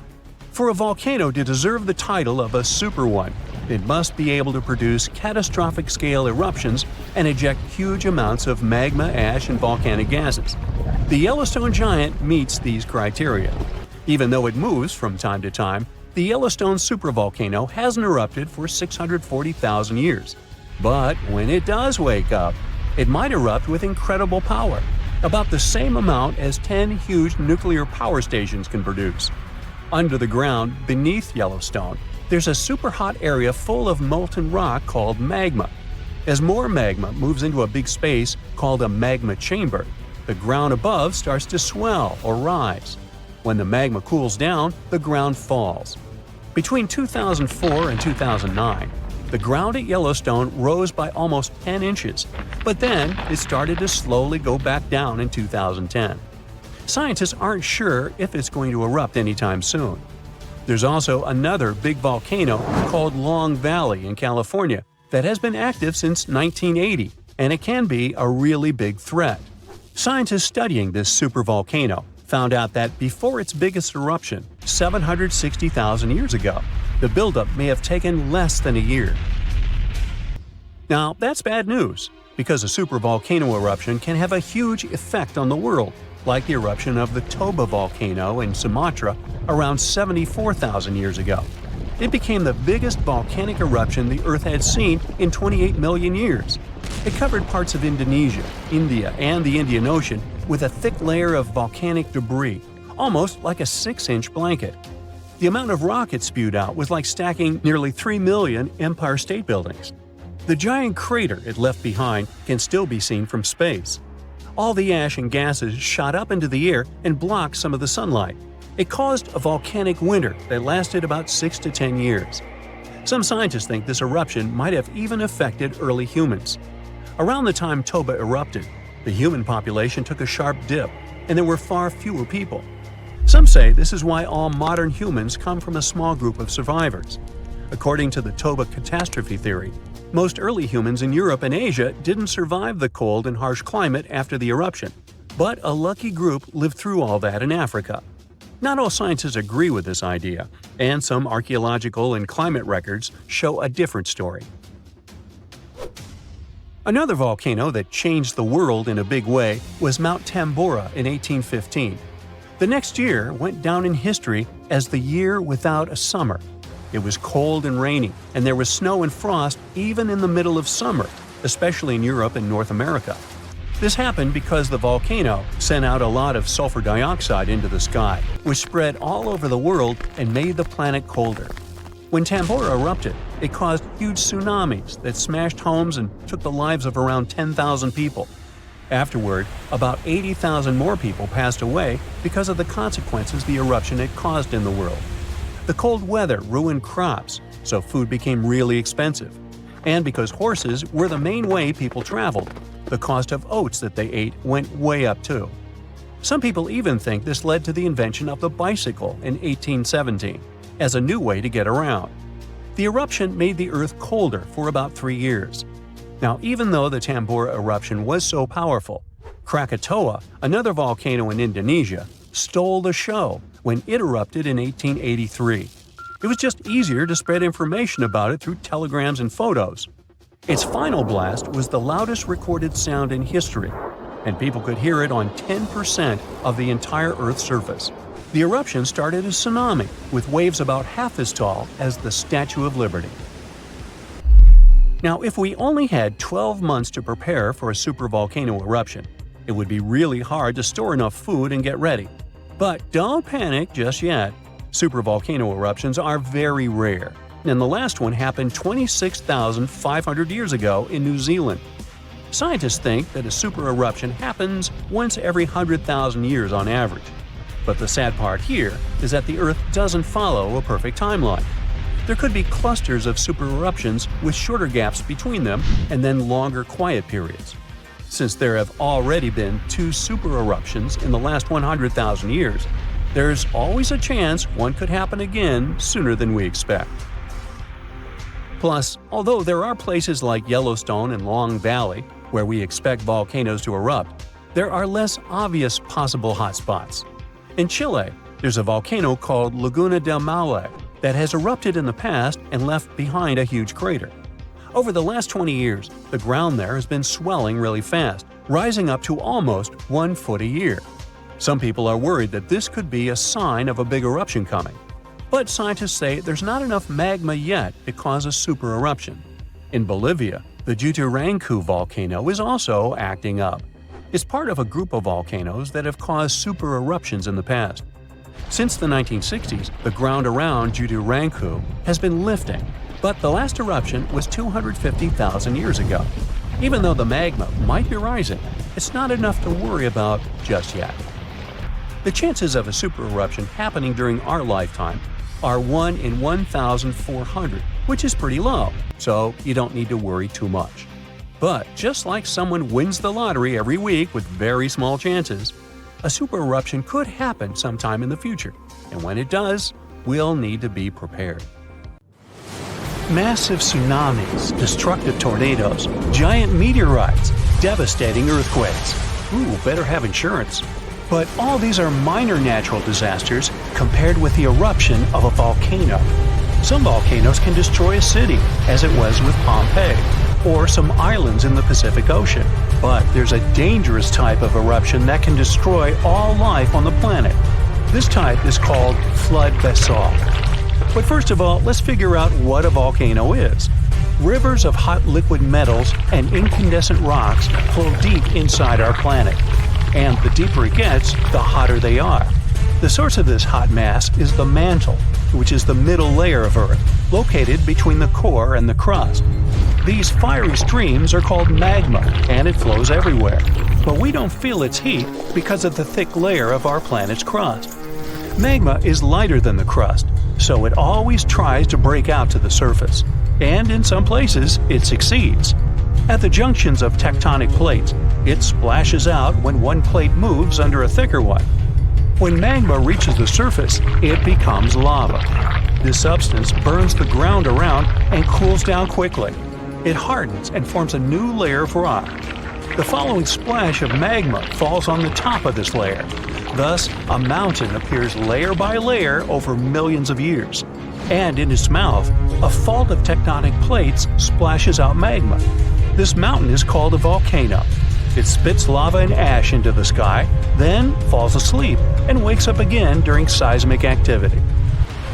For a volcano to deserve the title of a super one, it must be able to produce catastrophic scale eruptions and eject huge amounts of magma, ash, and volcanic gases. The Yellowstone giant meets these criteria. Even though it moves from time to time, the Yellowstone supervolcano hasn't erupted for 640,000 years. But when it does wake up, it might erupt with incredible power, about the same amount as 10 huge nuclear power stations can produce. Under the ground, beneath Yellowstone, there's a super-hot area full of molten rock called magma. As more magma moves into a big space called a magma chamber, the ground above starts to swell or rise. When the magma cools down, the ground falls. Between 2004 and 2009, the ground at Yellowstone rose by almost 10 inches, but then it started to slowly go back down in 2010. Scientists aren't sure if it's going to erupt anytime soon. There's also another big volcano called Long Valley in California that has been active since 1980, and it can be a really big threat. Scientists studying this supervolcano found out that before its biggest eruption, 760,000 years ago, the buildup may have taken less than a year. Now, that's bad news, because a supervolcano eruption can have a huge effect on the world, like the eruption of the Toba volcano in Sumatra around 74,000 years ago. It became the biggest volcanic eruption the Earth had seen in 28 million years. It covered parts of Indonesia, India, and the Indian Ocean with a thick layer of volcanic debris, almost like a 6-inch blanket. The amount of rock it spewed out was like stacking nearly 3 million Empire State Buildings. The giant crater it left behind can still be seen from space. All the ash and gases shot up into the air and blocked some of the sunlight. It caused a volcanic winter that lasted about 6 to 10 years. Some scientists think this eruption might have even affected early humans. Around the time Toba erupted, the human population took a sharp dip, and there were far fewer people. Some say this is why all modern humans come from a small group of survivors. According to the Toba catastrophe theory, most early humans in Europe and Asia didn't survive the cold and harsh climate after the eruption, but a lucky group lived through all that in Africa. Not all scientists agree with this idea, and some archaeological and climate records show a different story. Another volcano that changed the world in a big way was Mount Tambora in 1815. The next year went down in history as the year without a summer. It was cold and rainy, and there was snow and frost even in the middle of summer, especially in Europe and North America. This happened because the volcano sent out a lot of sulfur dioxide into the sky, which spread all over the world and made the planet colder. When Tambora erupted, it caused huge tsunamis that smashed homes and took the lives of around 10,000 people. Afterward, about 80,000 more people passed away because of the consequences the eruption had caused in the world. The cold weather ruined crops, so food became really expensive. And because horses were the main way people traveled, the cost of oats that they ate went way up too. Some people even think this led to the invention of the bicycle in 1817, as a new way to get around. The eruption made the Earth colder for about 3 years. Now, even though the Tambora eruption was so powerful, Krakatoa, another volcano in Indonesia, stole the show when it erupted in 1883. It was just easier to spread information about it through telegrams and photos. Its final blast was the loudest recorded sound in history, and people could hear it on 10% of the entire Earth's surface. The eruption started a tsunami, with waves about half as tall as the Statue of Liberty. Now, if we only had 12 months to prepare for a supervolcano eruption, it would be really hard to store enough food and get ready. But don't panic just yet. Supervolcano eruptions are very rare, and the last one happened 26,500 years ago in New Zealand. Scientists think that a super eruption happens once every 100,000 years on average. But the sad part here is that the Earth doesn't follow a perfect timeline. There could be clusters of super eruptions with shorter gaps between them and then longer quiet periods. Since there have already been 2 super eruptions in the last 100,000 years, there's always a chance one could happen again sooner than we expect. Plus, although there are places like Yellowstone and Long Valley where we expect volcanoes to erupt, there are less obvious possible hotspots. In Chile, there's a volcano called Laguna del Maule, that has erupted in the past and left behind a huge crater. Over the last 20 years, the ground there has been swelling really fast, rising up to almost 1 foot a year. Some people are worried that this could be a sign of a big eruption coming. But scientists say there's not enough magma yet to cause a super eruption. In Bolivia, the Juturancu volcano is also acting up. It's part of a group of volcanoes that have caused super eruptions in the past. Since the 1960s, the ground around Juturancu has been lifting, but the last eruption was 250,000 years ago. Even though the magma might be rising, it's not enough to worry about just yet. The chances of a super eruption happening during our lifetime are 1 in 1,400, which is pretty low, so you don't need to worry too much. But just like someone wins the lottery every week with very small chances, a super eruption could happen sometime in the future, and when it does, we'll need to be prepared. Massive tsunamis, destructive tornadoes, giant meteorites, devastating earthquakes. Ooh, better have insurance. But all these are minor natural disasters compared with the eruption of a volcano. Some volcanoes can destroy a city, as it was with Pompeii, or some islands in the Pacific Ocean. But there's a dangerous type of eruption that can destroy all life on the planet. This type is called flood basalt. But first of all, let's figure out what a volcano is. Rivers of hot liquid metals and incandescent rocks flow deep inside our planet. And the deeper it gets, the hotter they are. The source of this hot mass is the mantle, which is the middle layer of Earth, located between the core and the crust. These fiery streams are called magma, and it flows everywhere. But we don't feel its heat because of the thick layer of our planet's crust. Magma is lighter than the crust, so it always tries to break out to the surface. And in some places, it succeeds. At the junctions of tectonic plates, it splashes out when one plate moves under a thicker one. When magma reaches the surface, it becomes lava. This substance burns the ground around and cools down quickly. It hardens and forms a new layer of rock. The following splash of magma falls on the top of this layer. Thus, a mountain appears layer by layer over millions of years. And in its mouth, a fault of tectonic plates splashes out magma. This mountain is called a volcano. It spits lava and ash into the sky, then falls asleep and wakes up again during seismic activity.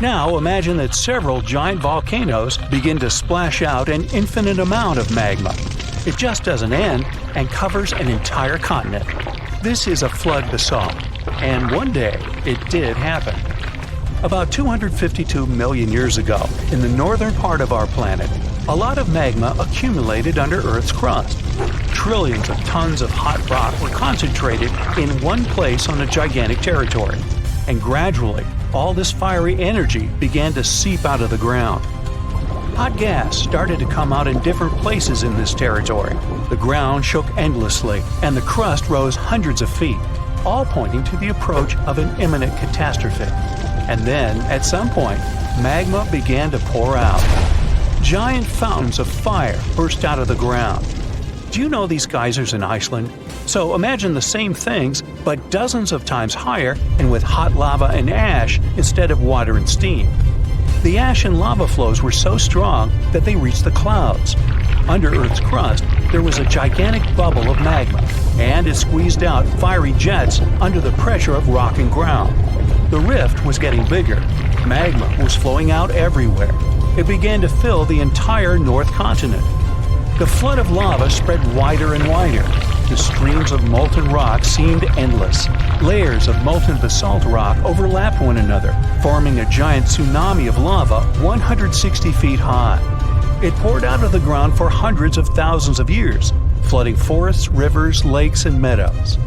Now imagine that several giant volcanoes begin to splash out an infinite amount of magma. It just doesn't end and covers an entire continent. This is a flood basalt, and one day it did happen. About 252 million years ago, in the northern part of our planet, a lot of magma accumulated under Earth's crust. Trillions of tons of hot rock were concentrated in one place on a gigantic territory. And gradually, all this fiery energy began to seep out of the ground. Hot gas started to come out in different places in this territory. The ground shook endlessly, and the crust rose hundreds of feet, all pointing to the approach of an imminent catastrophe. And then, at some point, magma began to pour out. Giant fountains of fire burst out of the ground. Do you know these geysers in Iceland? So imagine the same things, but dozens of times higher and with hot lava and ash instead of water and steam. The ash and lava flows were so strong that they reached the clouds. Under Earth's crust, there was a gigantic bubble of magma, and it squeezed out fiery jets under the pressure of rock and ground. The rift was getting bigger. Magma was flowing out everywhere. It began to fill the entire North Continent. The flood of lava spread wider and wider. The streams of molten rock seemed endless. Layers of molten basalt rock overlapped one another, forming a giant tsunami of lava 160 feet high. It poured out of the ground for hundreds of thousands of years, flooding forests, rivers, lakes, and meadows.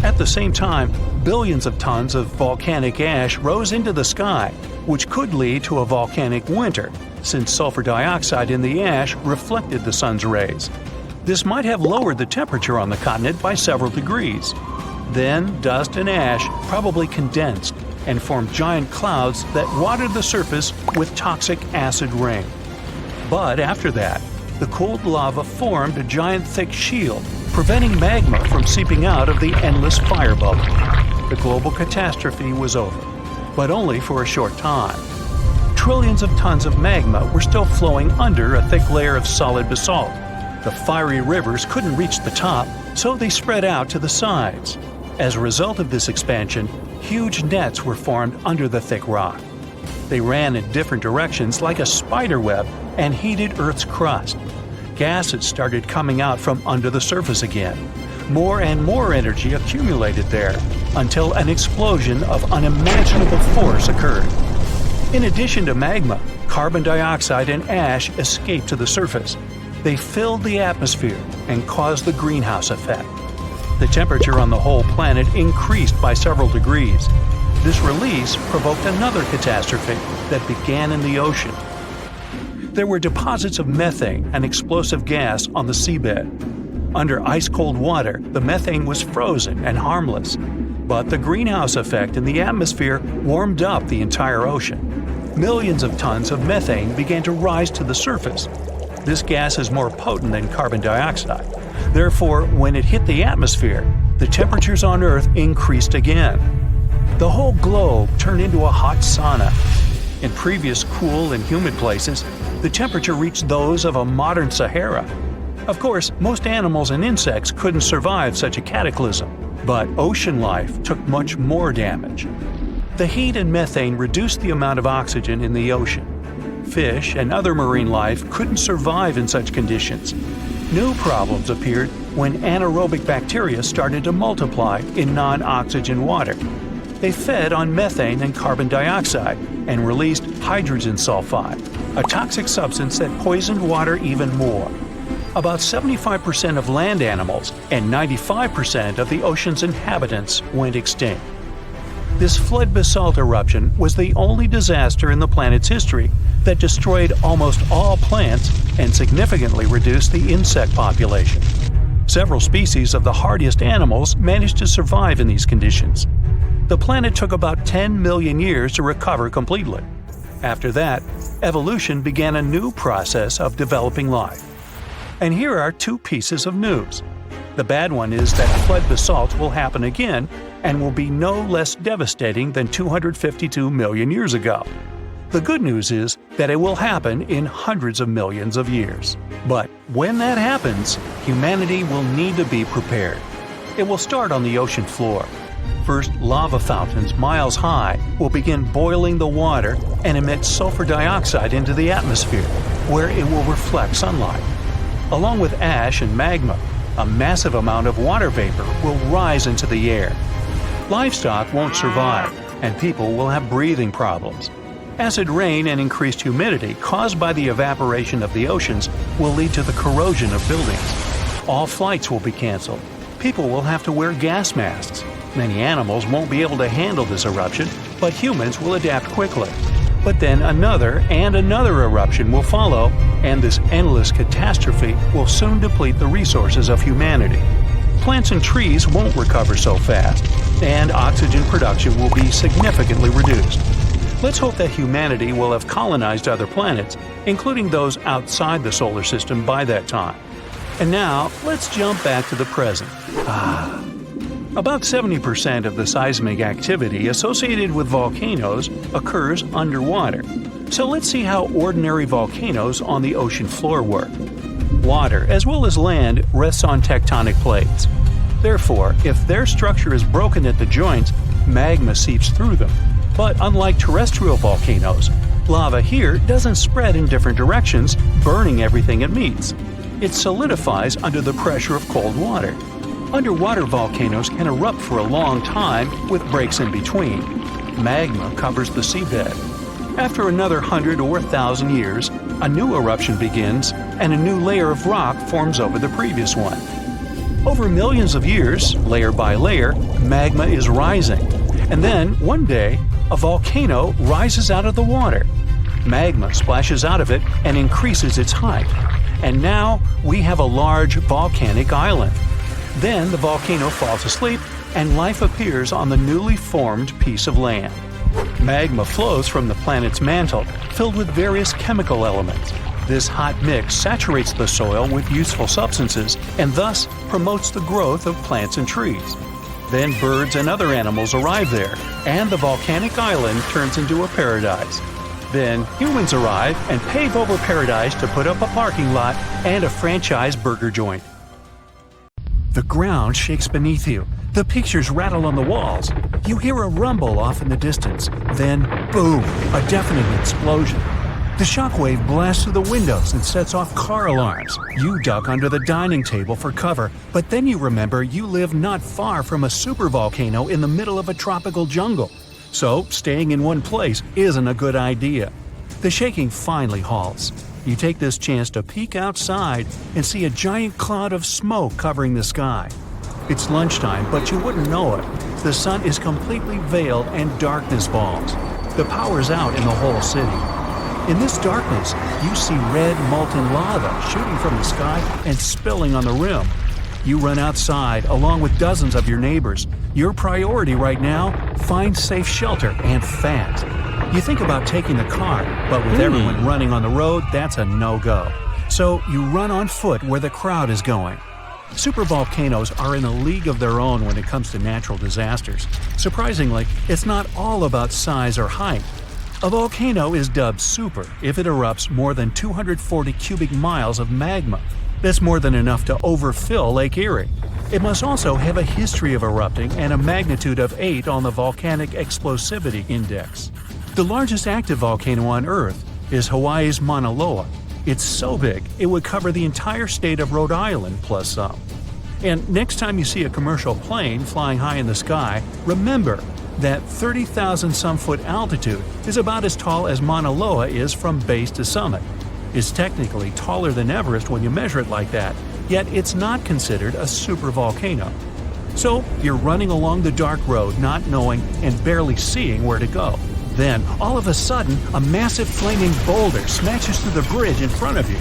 At the same time, billions of tons of volcanic ash rose into the sky, which could lead to a volcanic winter, since sulfur dioxide in the ash reflected the sun's rays. This might have lowered the temperature on the continent by several degrees. Then, dust and ash probably condensed and formed giant clouds that watered the surface with toxic acid rain. But after that, the cooled lava formed a giant thick shield, preventing magma from seeping out of the endless fire bubble. The global catastrophe was over, but only for a short time. trillions of tons of magma were still flowing under a thick layer of solid basalt. The fiery rivers couldn't reach the top, so they spread out to the sides. As a result of this expansion, huge nets were formed under the thick rock. They ran in different directions like a spider web and heated Earth's crust. Gases started coming out from under the surface again. More and more energy accumulated there until an explosion of unimaginable force occurred. In addition to magma, carbon dioxide and ash escaped to the surface. They filled the atmosphere and caused the greenhouse effect. The temperature on the whole planet increased by several degrees. This release provoked another catastrophe that began in the ocean. There were deposits of methane, an explosive gas, on the seabed. Under ice-cold water, the methane was frozen and harmless. But the greenhouse effect in the atmosphere warmed up the entire ocean. Millions of tons of methane began to rise to the surface. This gas is more potent than carbon dioxide. Therefore, when it hit the atmosphere, the temperatures on Earth increased again. The whole globe turned into a hot sauna. In previous cool and humid places, the temperature reached those of a modern Sahara. Of course, most animals and insects couldn't survive such a cataclysm, but ocean life took much more damage. The heat and methane reduced the amount of oxygen in the ocean. Fish and other marine life couldn't survive in such conditions. New problems appeared when anaerobic bacteria started to multiply in non-oxygen water. They fed on methane and carbon dioxide and released hydrogen sulfide, a toxic substance that poisoned water even more. About 75% of land animals and 95% of the ocean's inhabitants went extinct. This flood basalt eruption was the only disaster in the planet's history that destroyed almost all plants and significantly reduced the insect population. Several species of the hardiest animals managed to survive in these conditions. The planet took about 10 million years to recover completely. After that, evolution began a new process of developing life. And here are two pieces of news. The bad one is that flood basalt will happen again and will be no less devastating than 252 million years ago. The good news is that it will happen in hundreds of millions of years. But when that happens, humanity will need to be prepared. It will start on the ocean floor. First, lava fountains miles high will begin boiling the water and emit sulfur dioxide into the atmosphere, where it will reflect sunlight. Along with ash and magma, a massive amount of water vapor will rise into the air. Livestock won't survive, and people will have breathing problems. Acid rain and increased humidity caused by the evaporation of the oceans will lead to the corrosion of buildings. All flights will be canceled. People will have to wear gas masks. Many animals won't be able to handle this eruption, but humans will adapt quickly. But then another and another eruption will follow, and this endless catastrophe will soon deplete the resources of humanity. Plants and trees won't recover so fast, and oxygen production will be significantly reduced. Let's hope that humanity will have colonized other planets, including those outside the solar system by that time. And now, let's jump back to the present. About 70% of the seismic activity associated with volcanoes occurs underwater. So let's see how ordinary volcanoes on the ocean floor work. Water, as well as land, rests on tectonic plates. Therefore, if their structure is broken at the joints, magma seeps through them. But unlike terrestrial volcanoes, lava here doesn't spread in different directions, burning everything it meets. It solidifies under the pressure of cold water. Underwater volcanoes can erupt for a long time with breaks in between. Magma covers the seabed. After another 100 or 1,000 years, a new eruption begins and a new layer of rock forms over the previous one. Over millions of years, layer by layer, magma is rising. And then, one day, a volcano rises out of the water. Magma splashes out of it and increases its height. And now we have a large volcanic island. Then the volcano falls asleep and life appears on the newly formed piece of land. Magma flows from the planet's mantle, filled with various chemical elements. This hot mix saturates the soil with useful substances and thus promotes the growth of plants and trees. Then birds and other animals arrive there, and the volcanic island turns into a paradise. Then humans arrive and pave over paradise to put up a parking lot and a franchise burger joint. The ground shakes beneath you. The pictures rattle on the walls. You hear a rumble off in the distance. Then, boom, a deafening explosion. The shockwave blasts through the windows and sets off car alarms. You duck under the dining table for cover, but then you remember you live not far from a supervolcano in the middle of a tropical jungle. So, staying in one place isn't a good idea. The shaking finally halts. You take this chance to peek outside and see a giant cloud of smoke covering the sky. It's lunchtime, but you wouldn't know it. The sun is completely veiled and darkness falls. The power's out in the whole city. In this darkness, you see red molten lava shooting from the sky and spilling on the rim. You run outside along with dozens of your neighbors. Your priority right now, find safe shelter and fast. You think about taking the car, but with everyone running on the road, that's a no-go. So you run on foot where the crowd is going. Supervolcanoes are in a league of their own when it comes to natural disasters. Surprisingly, it's not all about size or height. A volcano is dubbed super if it erupts more than 240 cubic miles of magma. That's more than enough to overfill Lake Erie. It must also have a history of erupting and a magnitude of 8 on the Volcanic Explosivity Index. The largest active volcano on Earth is Hawaii's Mauna Loa. It's so big, it would cover the entire state of Rhode Island plus some. And next time you see a commercial plane flying high in the sky, remember that 30,000-some-foot altitude is about as tall as Mauna Loa is from base to summit. It's technically taller than Everest when you measure it like that, yet it's not considered a supervolcano. So you're running along the dark road not knowing and barely seeing where to go. Then, all of a sudden, a massive flaming boulder smashes through the bridge in front of you.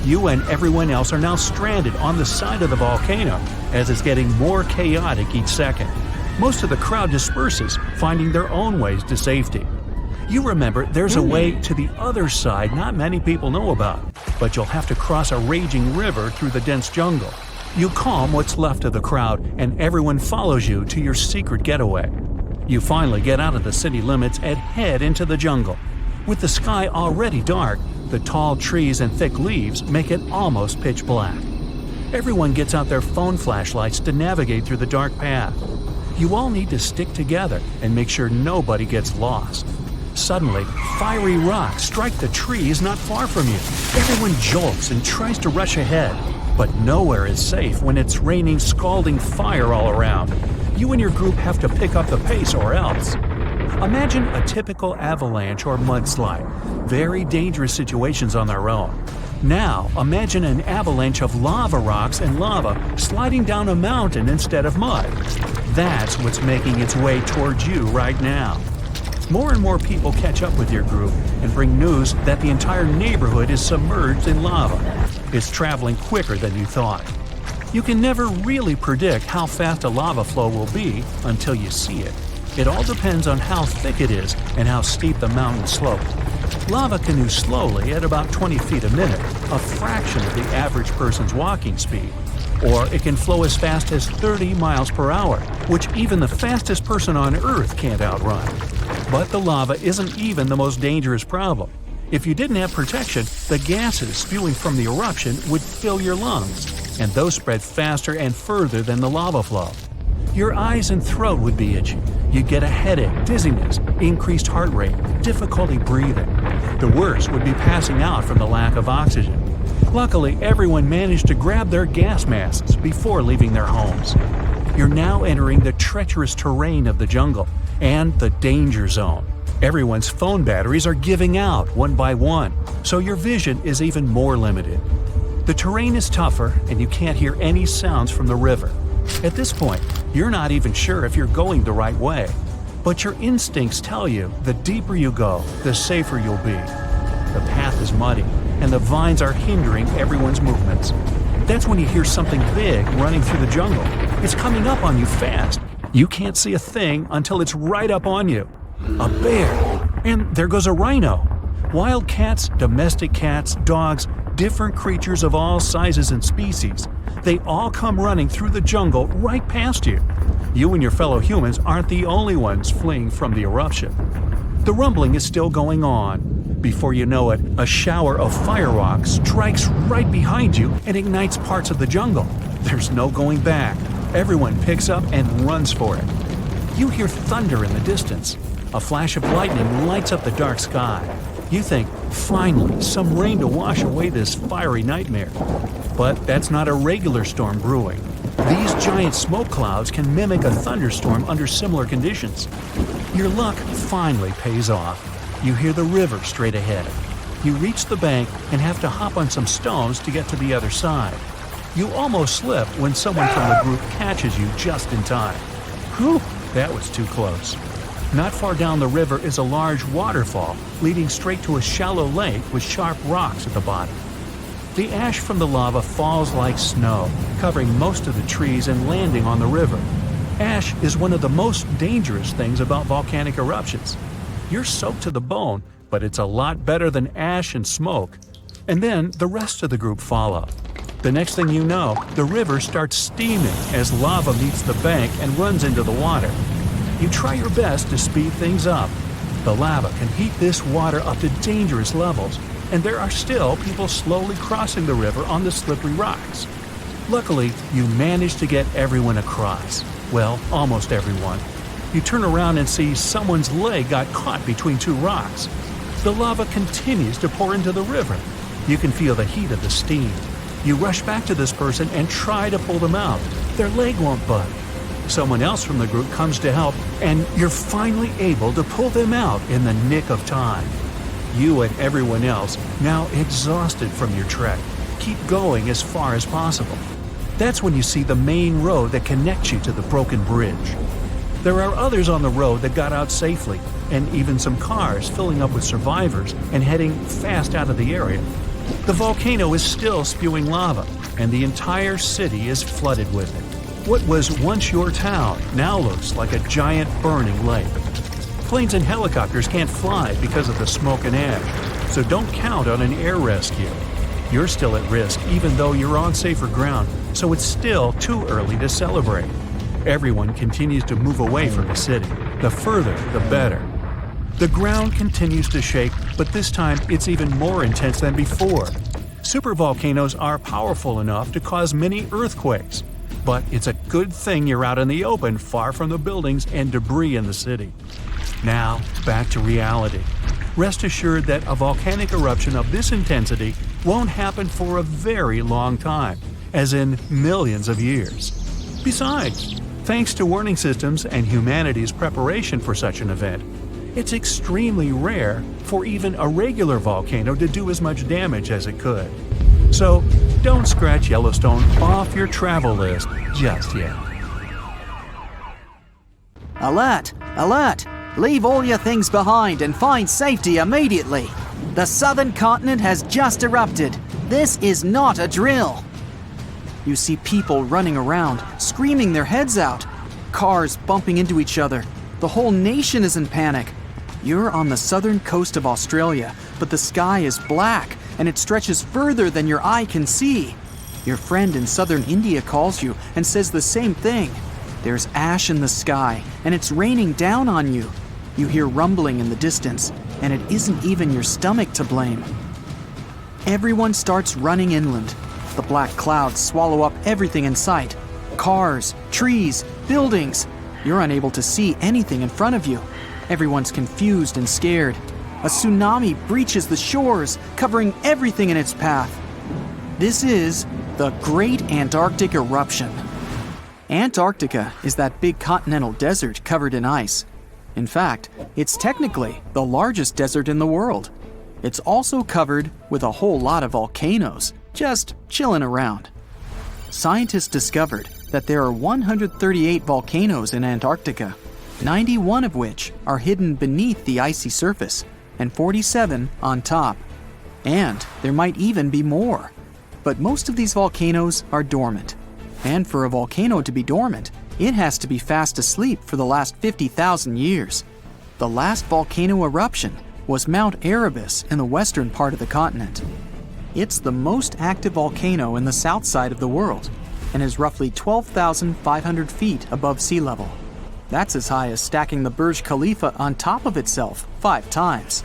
You and everyone else are now stranded on the side of the volcano as it's getting more chaotic each second. Most of the crowd disperses, finding their own ways to safety. You remember there's a way to the other side not many people know about, but you'll have to cross a raging river through the dense jungle. You calm what's left of the crowd, and everyone follows you to your secret getaway. You finally get out of the city limits and head into the jungle. With the sky already dark, the tall trees and thick leaves make it almost pitch black. Everyone gets out their phone flashlights to navigate through the dark path. You all need to stick together and make sure nobody gets lost. Suddenly, fiery rocks strike the trees not far from you. Everyone jolts and tries to rush ahead, but nowhere is safe when it's raining scalding fire all around. You and your group have to pick up the pace or else. Imagine a typical avalanche or mudslide. Very dangerous situations on their own. Now, imagine an avalanche of lava rocks and lava sliding down a mountain instead of mud. That's what's making its way towards you right now. More and more people catch up with your group and bring news that the entire neighborhood is submerged in lava. It's traveling quicker than you thought. You can never really predict how fast a lava flow will be until you see it. It all depends on how thick it is and how steep the mountain slopes. Lava can move slowly at about 20 feet a minute, a fraction of the average person's walking speed. Or it can flow as fast as 30 miles per hour, which even the fastest person on Earth can't outrun. But the lava isn't even the most dangerous problem. If you didn't have protection, the gases spewing from the eruption would fill your lungs, and those spread faster and further than the lava flow. Your eyes and throat would be itchy. You'd get a headache, dizziness, increased heart rate, difficulty breathing. The worst would be passing out from the lack of oxygen. Luckily, everyone managed to grab their gas masks before leaving their homes. You're now entering the treacherous terrain of the jungle and the danger zone. Everyone's phone batteries are giving out one by one, so your vision is even more limited. The terrain is tougher and you can't hear any sounds from the river. At this point, you're not even sure if you're going the right way. But your instincts tell you the deeper you go, the safer you'll be. The path is muddy, and the vines are hindering everyone's movements. That's when you hear something big running through the jungle. It's coming up on you fast. You can't see a thing until it's right up on you. A bear! And there goes a rhino. Wild cats, domestic cats, dogs, different creatures of all sizes and species. They all come running through the jungle right past you. You and your fellow humans aren't the only ones fleeing from the eruption. The rumbling is still going on. Before you know it, a shower of fire rock strikes right behind you and ignites parts of the jungle. There's no going back. Everyone picks up and runs for it. You hear thunder in the distance. A flash of lightning lights up the dark sky. You think, finally, some rain to wash away this fiery nightmare. But that's not a regular storm brewing. These giant smoke clouds can mimic a thunderstorm under similar conditions. Your luck finally pays off. You hear the river straight ahead. You reach the bank and have to hop on some stones to get to the other side. You almost slip when someone from the group catches you just in time. Whew, that was too close. Not far down the river is a large waterfall leading straight to a shallow lake with sharp rocks at the bottom. The ash from the lava falls like snow, covering most of the trees and landing on the river. Ash is one of the most dangerous things about volcanic eruptions. You're soaked to the bone, but it's a lot better than ash and smoke. And then the rest of the group follow. The next thing you know, the river starts steaming as lava meets the bank and runs into the water. You try your best to speed things up. The lava can heat this water up to dangerous levels, and there are still people slowly crossing the river on the slippery rocks. Luckily, you manage to get everyone across. Well, almost everyone. You turn around and see someone's leg got caught between two rocks. The lava continues to pour into the river. You can feel the heat of the steam. You rush back to this person and try to pull them out. Their leg won't budge. Someone else from the group comes to help, and you're finally able to pull them out in the nick of time. You and everyone else, now exhausted from your trek, keep going as far as possible. That's when you see the main road that connects you to the broken bridge. There are others on the road that got out safely, and even some cars filling up with survivors and heading fast out of the area. The volcano is still spewing lava, and the entire city is flooded with it. What was once your town now looks like a giant burning lake. Planes and helicopters can't fly because of the smoke and ash, so don't count on an air rescue. You're still at risk even though you're on safer ground, so it's still too early to celebrate. Everyone continues to move away from the city. The further, the better. The ground continues to shake, but this time it's even more intense than before. Supervolcanoes are powerful enough to cause many earthquakes, but it's a good thing you're out in the open, far from the buildings and debris in the city. Now, back to reality. Rest assured that a volcanic eruption of this intensity won't happen for a very long time, as in millions of years. Besides, thanks to warning systems and humanity's preparation for such an event, it's extremely rare for even a regular volcano to do as much damage as it could. So, don't scratch Yellowstone off your travel list just yet. Alert! Alert! Leave all your things behind and find safety immediately. The southern continent has just erupted. This is not a drill. You see people running around, screaming their heads out. Cars bumping into each other. The whole nation is in panic. You're on the southern coast of Australia, but the sky is black and it stretches further than your eye can see. Your friend in southern India calls you and says the same thing. There's ash in the sky and it's raining down on you. You hear rumbling in the distance, and it isn't even your stomach to blame. Everyone starts running inland. The black clouds swallow up everything in sight. Cars, trees, buildings. You're unable to see anything in front of you. Everyone's confused and scared. A tsunami breaches the shores, covering everything in its path. This is the Great Antarctic Eruption. Antarctica is that big continental desert covered in ice. In fact, it's technically the largest desert in the world. It's also covered with a whole lot of volcanoes, just chilling around. Scientists discovered that there are 138 volcanoes in Antarctica, 91 of which are hidden beneath the icy surface, and 47 on top. And there might even be more. But most of these volcanoes are dormant. And for a volcano to be dormant, it has to be fast asleep for the last 50,000 years. The last volcano eruption was Mount Erebus in the western part of the continent. It's the most active volcano in the south side of the world and is roughly 12,500 feet above sea level. That's as high as stacking the Burj Khalifa on top of itself 5 times.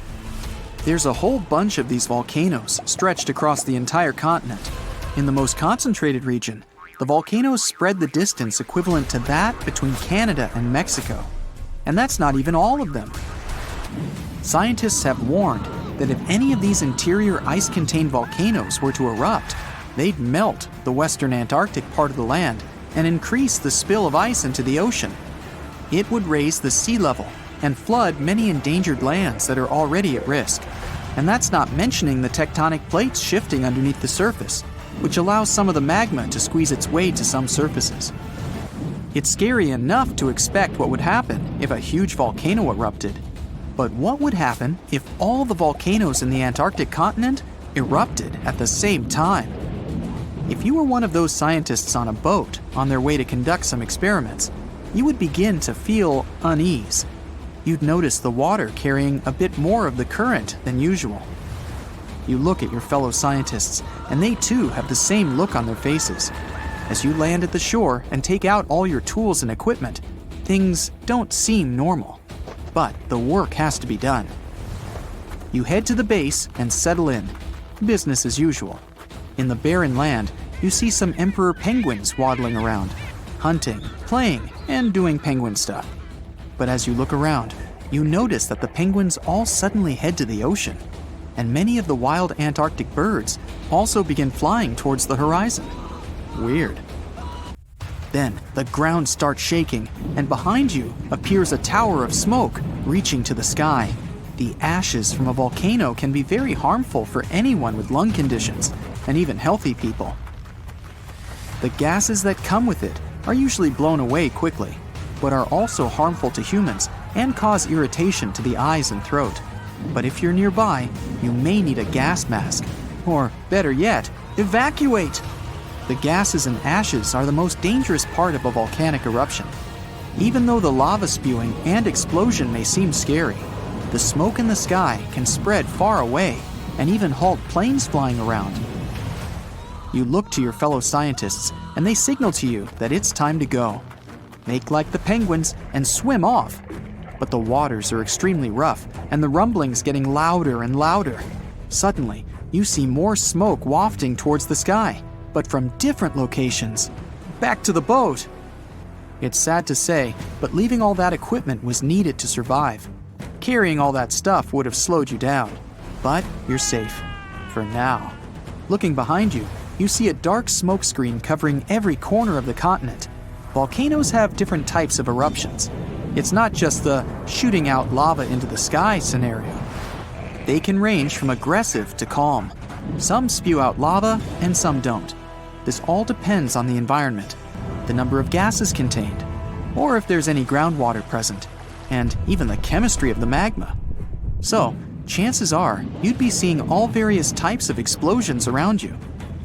There's a whole bunch of these volcanoes stretched across the entire continent. In the most concentrated region, the volcanoes spread the distance equivalent to that between Canada and Mexico. And that's not even all of them. Scientists have warned that if any of these interior ice-contained volcanoes were to erupt, they'd melt the western Antarctic part of the land and increase the spill of ice into the ocean. It would raise the sea level and flood many endangered lands that are already at risk. And that's not mentioning the tectonic plates shifting underneath the surface, which allows some of the magma to squeeze its way to some surfaces. It's scary enough to expect what would happen if a huge volcano erupted. But what would happen if all the volcanoes in the Antarctic continent erupted at the same time? If you were one of those scientists on a boat on their way to conduct some experiments, you would begin to feel unease. You'd notice the water carrying a bit more of the current than usual. You look at your fellow scientists, and they too have the same look on their faces. As you land at the shore and take out all your tools and equipment, things don't seem normal. But the work has to be done. You head to the base and settle in. Business as usual. In the barren land, you see some emperor penguins waddling around, hunting, playing, and doing penguin stuff. But as you look around, you notice that the penguins all suddenly head to the ocean, and many of the wild Antarctic birds also begin flying towards the horizon. Weird. Then the ground starts shaking, and behind you appears a tower of smoke reaching to the sky. The ashes from a volcano can be very harmful for anyone with lung conditions, and even healthy people. The gases that come with it are usually blown away quickly, but are also harmful to humans and cause irritation to the eyes and throat. But if you're nearby, you may need a gas mask, or better yet, evacuate! The gases and ashes are the most dangerous part of a volcanic eruption. Even though the lava spewing and explosion may seem scary, the smoke in the sky can spread far away and even halt planes flying around. You look to your fellow scientists and they signal to you that it's time to go. Make like the penguins and swim off. But the waters are extremely rough and the rumblings getting louder and louder. Suddenly, you see more smoke wafting towards the sky, but from different locations. Back to the boat! It's sad to say, but leaving all that equipment was needed to survive. Carrying all that stuff would have slowed you down, but you're safe. For now. Looking behind you, you see a dark smoke screen covering every corner of the continent. Volcanoes have different types of eruptions. It's not just the shooting out lava into the sky scenario. They can range from aggressive to calm. Some spew out lava and some don't. This all depends on the environment, the number of gases contained, or if there's any groundwater present, and even the chemistry of the magma. So, chances are you'd be seeing all various types of explosions around you.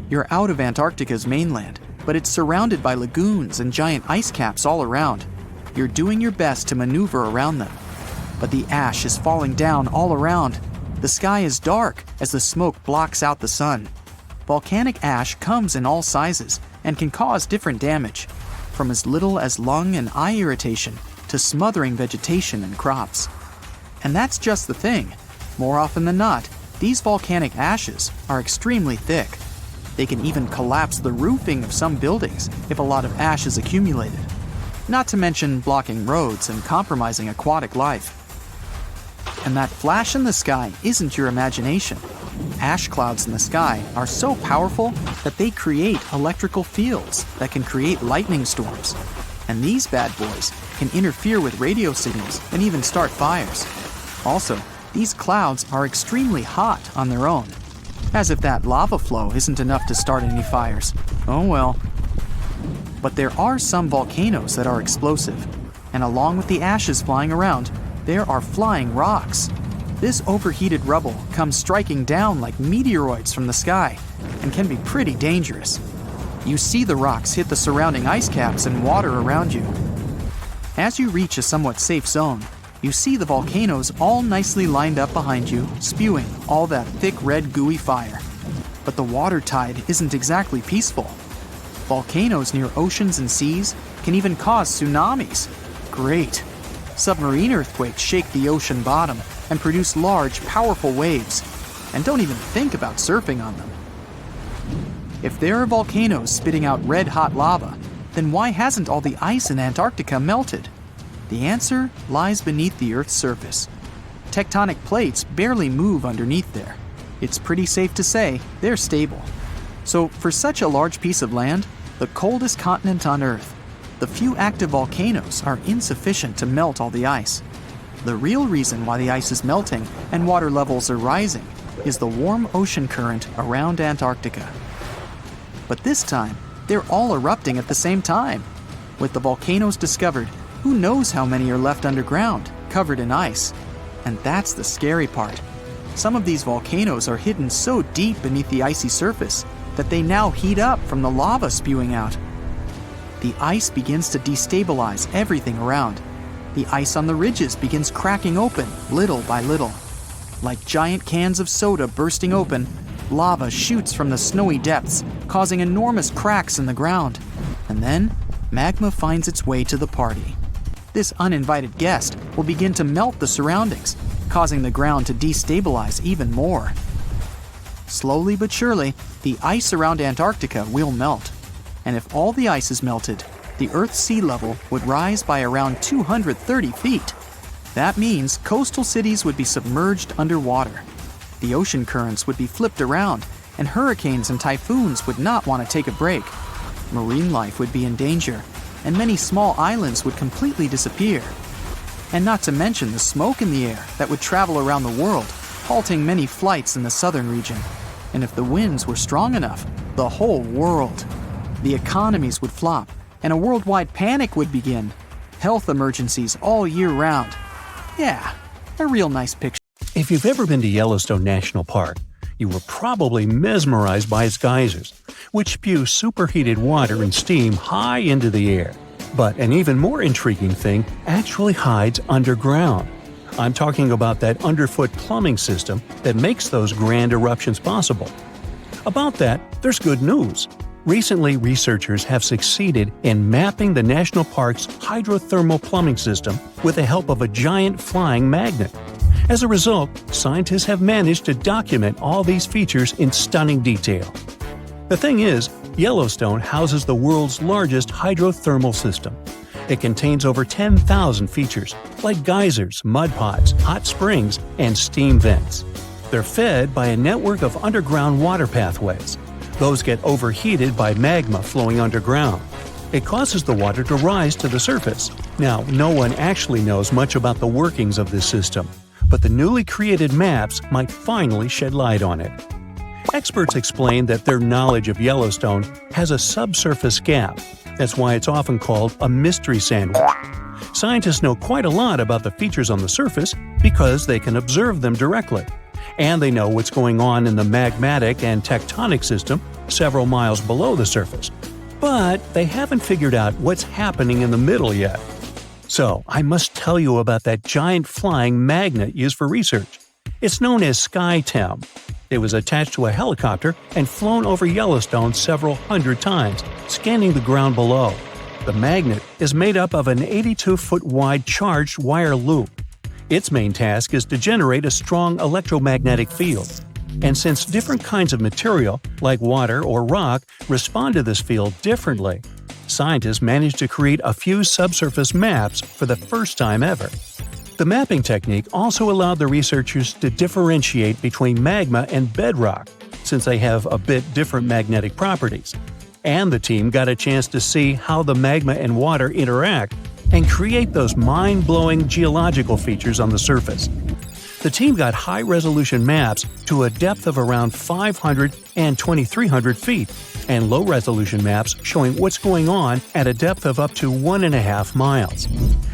You're out of Antarctica's mainland, but it's surrounded by lagoons and giant ice caps all around. You're doing your best to maneuver around them. But the ash is falling down all around. The sky is dark as the smoke blocks out the sun. Volcanic ash comes in all sizes and can cause different damage, from as little as lung and eye irritation to smothering vegetation and crops. And that's just the thing. More often than not, these volcanic ashes are extremely thick. They can even collapse the roofing of some buildings if a lot of ash is accumulated. Not to mention blocking roads and compromising aquatic life. And that flash in the sky isn't your imagination. Ash clouds in the sky are so powerful that they create electrical fields that can create lightning storms. And these bad boys can interfere with radio signals and even start fires. Also, these clouds are extremely hot on their own. As if that lava flow isn't enough to start any fires. Oh well. But there are some volcanoes that are explosive, and along with the ashes flying around, there are flying rocks. This overheated rubble comes striking down like meteoroids from the sky, and can be pretty dangerous. You see the rocks hit the surrounding ice caps and water around you. As you reach a somewhat safe zone, you see the volcanoes all nicely lined up behind you, spewing all that thick red gooey fire. But the water tide isn't exactly peaceful. Volcanoes near oceans and seas can even cause tsunamis. Great. Submarine earthquakes shake the ocean bottom and produce large, powerful waves. And don't even think about surfing on them. If there are volcanoes spitting out red-hot lava, then why hasn't all the ice in Antarctica melted? The answer lies beneath the Earth's surface. Tectonic plates barely move underneath there. It's pretty safe to say they're stable. So for such a large piece of land, the coldest continent on Earth, the few active volcanoes are insufficient to melt all the ice. The real reason why the ice is melting and water levels are rising is the warm ocean current around Antarctica. But this time, they're all erupting at the same time. With the volcanoes discovered, who knows how many are left underground, covered in ice? And that's the scary part. Some of these volcanoes are hidden so deep beneath the icy surface that they now heat up from the lava spewing out. The ice begins to destabilize everything around. The ice on the ridges begins cracking open little by little. Like giant cans of soda bursting open, lava shoots from the snowy depths, causing enormous cracks in the ground. And then, magma finds its way to the party. This uninvited guest will begin to melt the surroundings, causing the ground to destabilize even more. Slowly but surely, the ice around Antarctica will melt. And if all the ice is melted, the Earth's sea level would rise by around 230 feet. That means coastal cities would be submerged underwater. The ocean currents would be flipped around, and hurricanes and typhoons would not want to take a break. Marine life would be in danger, and many small islands would completely disappear. And not to mention the smoke in the air that would travel around the world, halting many flights in the southern region. And if the winds were strong enough, the whole world. The economies would flop, and a worldwide panic would begin. Health emergencies all year round. Yeah, a real nice picture. If you've ever been to Yellowstone National Park, you were probably mesmerized by its geysers, which spew superheated water and steam high into the air. But an even more intriguing thing actually hides underground. I'm talking about that underfoot plumbing system that makes those grand eruptions possible. About that, there's good news. Recently, researchers have succeeded in mapping the national park's hydrothermal plumbing system with the help of a giant flying magnet. As a result, scientists have managed to document all these features in stunning detail. The thing is, Yellowstone houses the world's largest hydrothermal system. It contains over 10,000 features, like geysers, mud pots, hot springs, and steam vents. They're fed by a network of underground water pathways. Those get overheated by magma flowing underground. It causes the water to rise to the surface. Now, no one actually knows much about the workings of this system, but the newly created maps might finally shed light on it. Experts explain that their knowledge of Yellowstone has a subsurface gap. That's why it's often called a mystery sandwich. Scientists know quite a lot about the features on the surface because they can observe them directly. And they know what's going on in the magmatic and tectonic system several miles below the surface. But they haven't figured out what's happening in the middle yet. So, I must tell you about that giant flying magnet used for research. It's known as SkyTem. It was attached to a helicopter and flown over Yellowstone several hundred times, scanning the ground below. The magnet is made up of an 82-foot-wide charged wire loop. Its main task is to generate a strong electromagnetic field. And since different kinds of material, like water or rock, respond to this field differently, scientists managed to create a few subsurface maps for the first time ever. The mapping technique also allowed the researchers to differentiate between magma and bedrock, since they have a bit different magnetic properties. And the team got a chance to see how the magma and water interact and create those mind-blowing geological features on the surface. The team got high-resolution maps to a depth of around 500 and 2,300 feet, and low-resolution maps showing what's going on at a depth of up to 1.5 miles.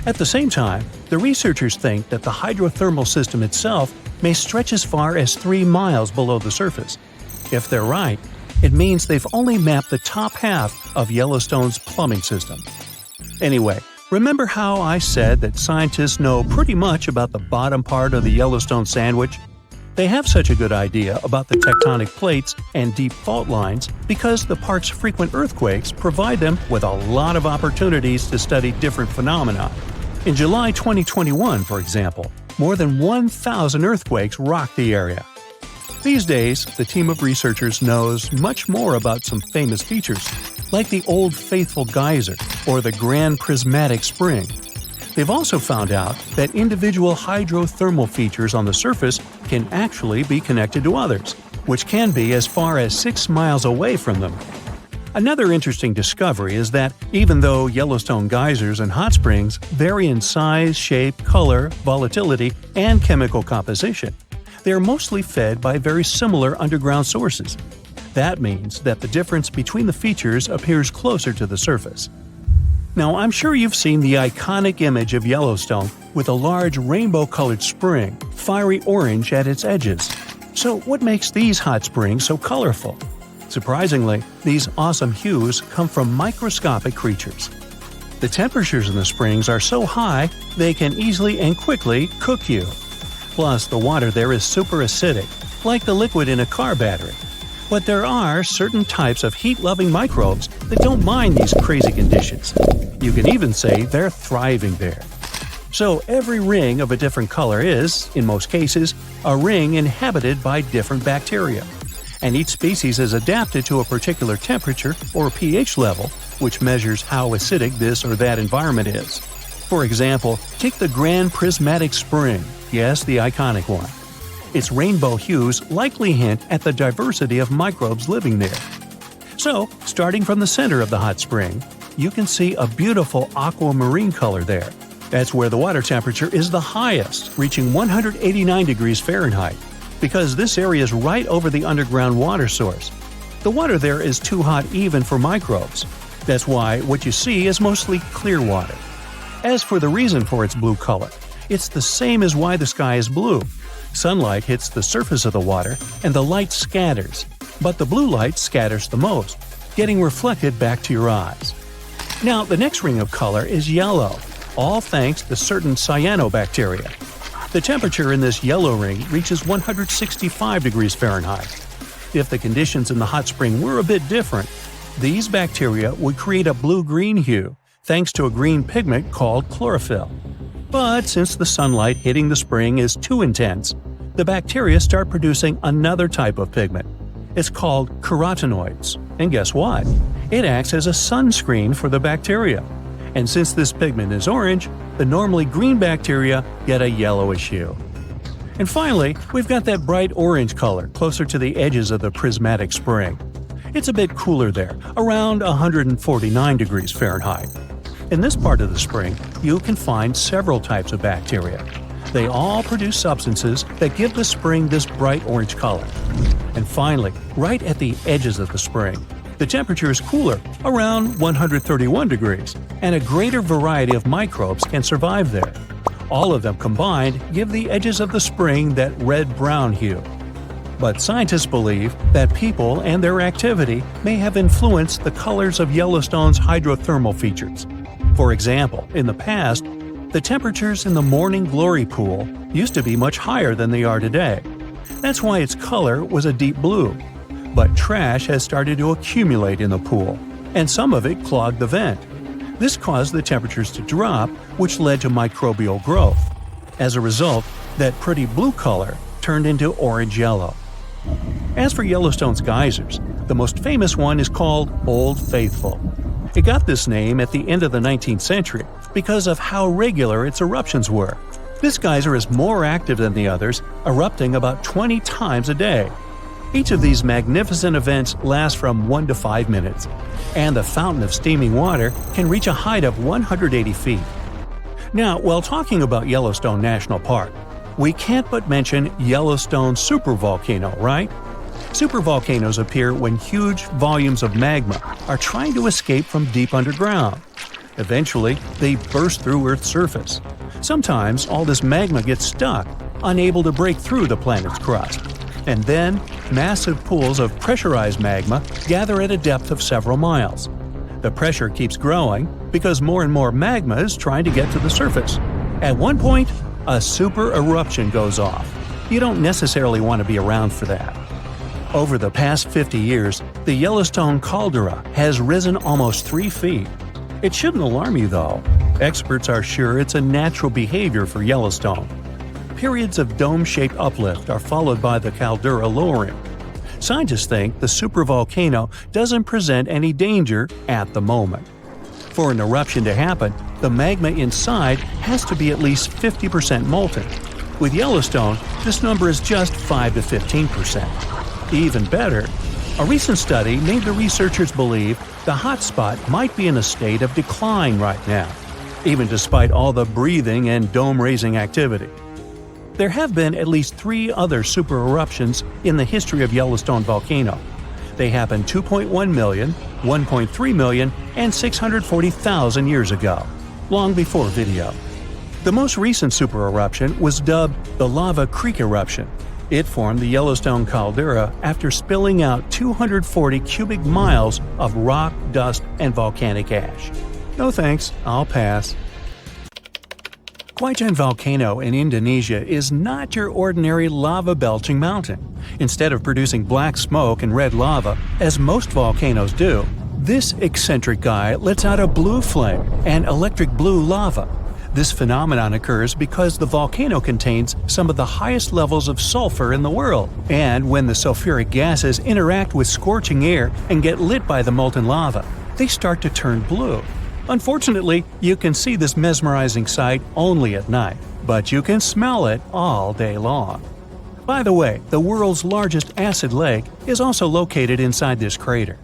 At the same time, the researchers think that the hydrothermal system itself may stretch as far as 3 miles below the surface. If they're right, it means they've only mapped the top half of Yellowstone's plumbing system. Anyway, remember how I said that scientists know pretty much about the bottom part of the Yellowstone sandwich? They have such a good idea about the tectonic plates and deep fault lines because the park's frequent earthquakes provide them with a lot of opportunities to study different phenomena. In July 2021, for example, more than 1,000 earthquakes rocked the area. These days, the team of researchers knows much more about some famous features, like the Old Faithful Geyser or the Grand Prismatic Spring. They've also found out that individual hydrothermal features on the surface can actually be connected to others, which can be as far as 6 miles away from them. Another interesting discovery is that even though Yellowstone geysers and hot springs vary in size, shape, color, volatility, and chemical composition, they are mostly fed by very similar underground sources. That means that the difference between the features appears closer to the surface. Now, I'm sure you've seen the iconic image of Yellowstone with a large rainbow-colored spring, fiery orange at its edges. So what makes these hot springs so colorful? Surprisingly, these awesome hues come from microscopic creatures. The temperatures in the springs are so high, they can easily and quickly cook you. Plus, the water there is super acidic, like the liquid in a car battery. But there are certain types of heat-loving microbes that don't mind these crazy conditions. You can even say they're thriving there. So every ring of a different color is, in most cases, a ring inhabited by different bacteria. And each species is adapted to a particular temperature or pH level, which measures how acidic this or that environment is. For example, take the Grand Prismatic Spring, yes, the iconic one. Its rainbow hues likely hint at the diversity of microbes living there. So, starting from the center of the hot spring, you can see a beautiful aquamarine color there. That's where the water temperature is the highest, reaching 189 degrees Fahrenheit, because this area is right over the underground water source. The water there is too hot even for microbes. That's why what you see is mostly clear water. As for the reason for its blue color, it's the same as why the sky is blue. Sunlight hits the surface of the water and the light scatters, but the blue light scatters the most, getting reflected back to your eyes. Now, the next ring of color is yellow, all thanks to certain cyanobacteria. The temperature in this yellow ring reaches 165 degrees Fahrenheit. If the conditions in the hot spring were a bit different, these bacteria would create a blue-green hue, thanks to a green pigment called chlorophyll. But since the sunlight hitting the spring is too intense, the bacteria start producing another type of pigment. It's called carotenoids. And guess what? It acts as a sunscreen for the bacteria. And since this pigment is orange, the normally green bacteria get a yellowish hue. And finally, we've got that bright orange color closer to the edges of the prismatic spring. It's a bit cooler there, around 149 degrees Fahrenheit. In this part of the spring, you can find several types of bacteria. They all produce substances that give the spring this bright orange color. And finally, right at the edges of the spring, the temperature is cooler, around 131 degrees, and a greater variety of microbes can survive there. All of them combined give the edges of the spring that red-brown hue. But scientists believe that people and their activity may have influenced the colors of Yellowstone's hydrothermal features. For example, in the past, the temperatures in the Morning Glory Pool used to be much higher than they are today. That's why its color was a deep blue. But trash has started to accumulate in the pool, and some of it clogged the vent. This caused the temperatures to drop, which led to microbial growth. As a result, that pretty blue color turned into orange-yellow. As for Yellowstone's geysers, the most famous one is called Old Faithful. It got this name at the end of the 19th century because of how regular its eruptions were. This geyser is more active than the others, erupting about 20 times a day. Each of these magnificent events lasts from 1 to 5 minutes, and the fountain of steaming water can reach a height of 180 feet. Now, while talking about Yellowstone National Park, we can't but mention Yellowstone supervolcano, right? Supervolcanoes appear when huge volumes of magma are trying to escape from deep underground. Eventually, they burst through Earth's surface. Sometimes all this magma gets stuck, unable to break through the planet's crust. And then, massive pools of pressurized magma gather at a depth of several miles. The pressure keeps growing because more and more magma is trying to get to the surface. At one point, a super eruption goes off. You don't necessarily want to be around for that. Over the past 50 years, the Yellowstone caldera has risen almost 3 feet. It shouldn't alarm you, though. Experts are sure it's a natural behavior for Yellowstone. Periods of dome-shaped uplift are followed by the caldera lowering. Scientists think the supervolcano doesn't present any danger at the moment. For an eruption to happen, the magma inside has to be at least 50% molten. With Yellowstone, this number is just 5 to 15%. Even better, a recent study made the researchers believe the hotspot might be in a state of decline right now, even despite all the breathing and dome-raising activity. There have been at least 3 other super eruptions in the history of Yellowstone volcano. They happened 2.1 million, 1.3 million, and 640,000 years ago, long before video. The most recent super eruption was dubbed the Lava Creek eruption. It formed the Yellowstone caldera after spilling out 240 cubic miles of rock, dust, and volcanic ash. No thanks, I'll pass. Guaijan Volcano in Indonesia is not your ordinary lava-belching mountain. Instead of producing black smoke and red lava, as most volcanoes do, this eccentric guy lets out a blue flame and electric blue lava. This phenomenon occurs because the volcano contains some of the highest levels of sulfur in the world, and when the sulfuric gases interact with scorching air and get lit by the molten lava, they start to turn blue. Unfortunately, you can see this mesmerizing sight only at night, but you can smell it all day long. By the way, the world's largest acid lake is also located inside this crater.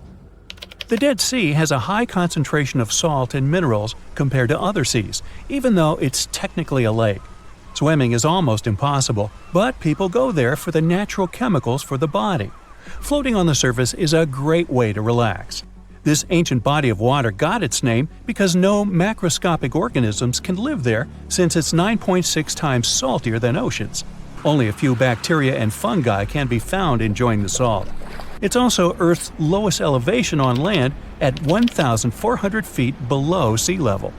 The Dead Sea has a high concentration of salt and minerals compared to other seas, even though it's technically a lake. Swimming is almost impossible, but people go there for the natural chemicals for the body. Floating on the surface is a great way to relax. This ancient body of water got its name because no macroscopic organisms can live there since it's 9.6 times saltier than oceans. Only a few bacteria and fungi can be found enjoying the salt. It's also Earth's lowest elevation on land at 1,400 feet below sea level.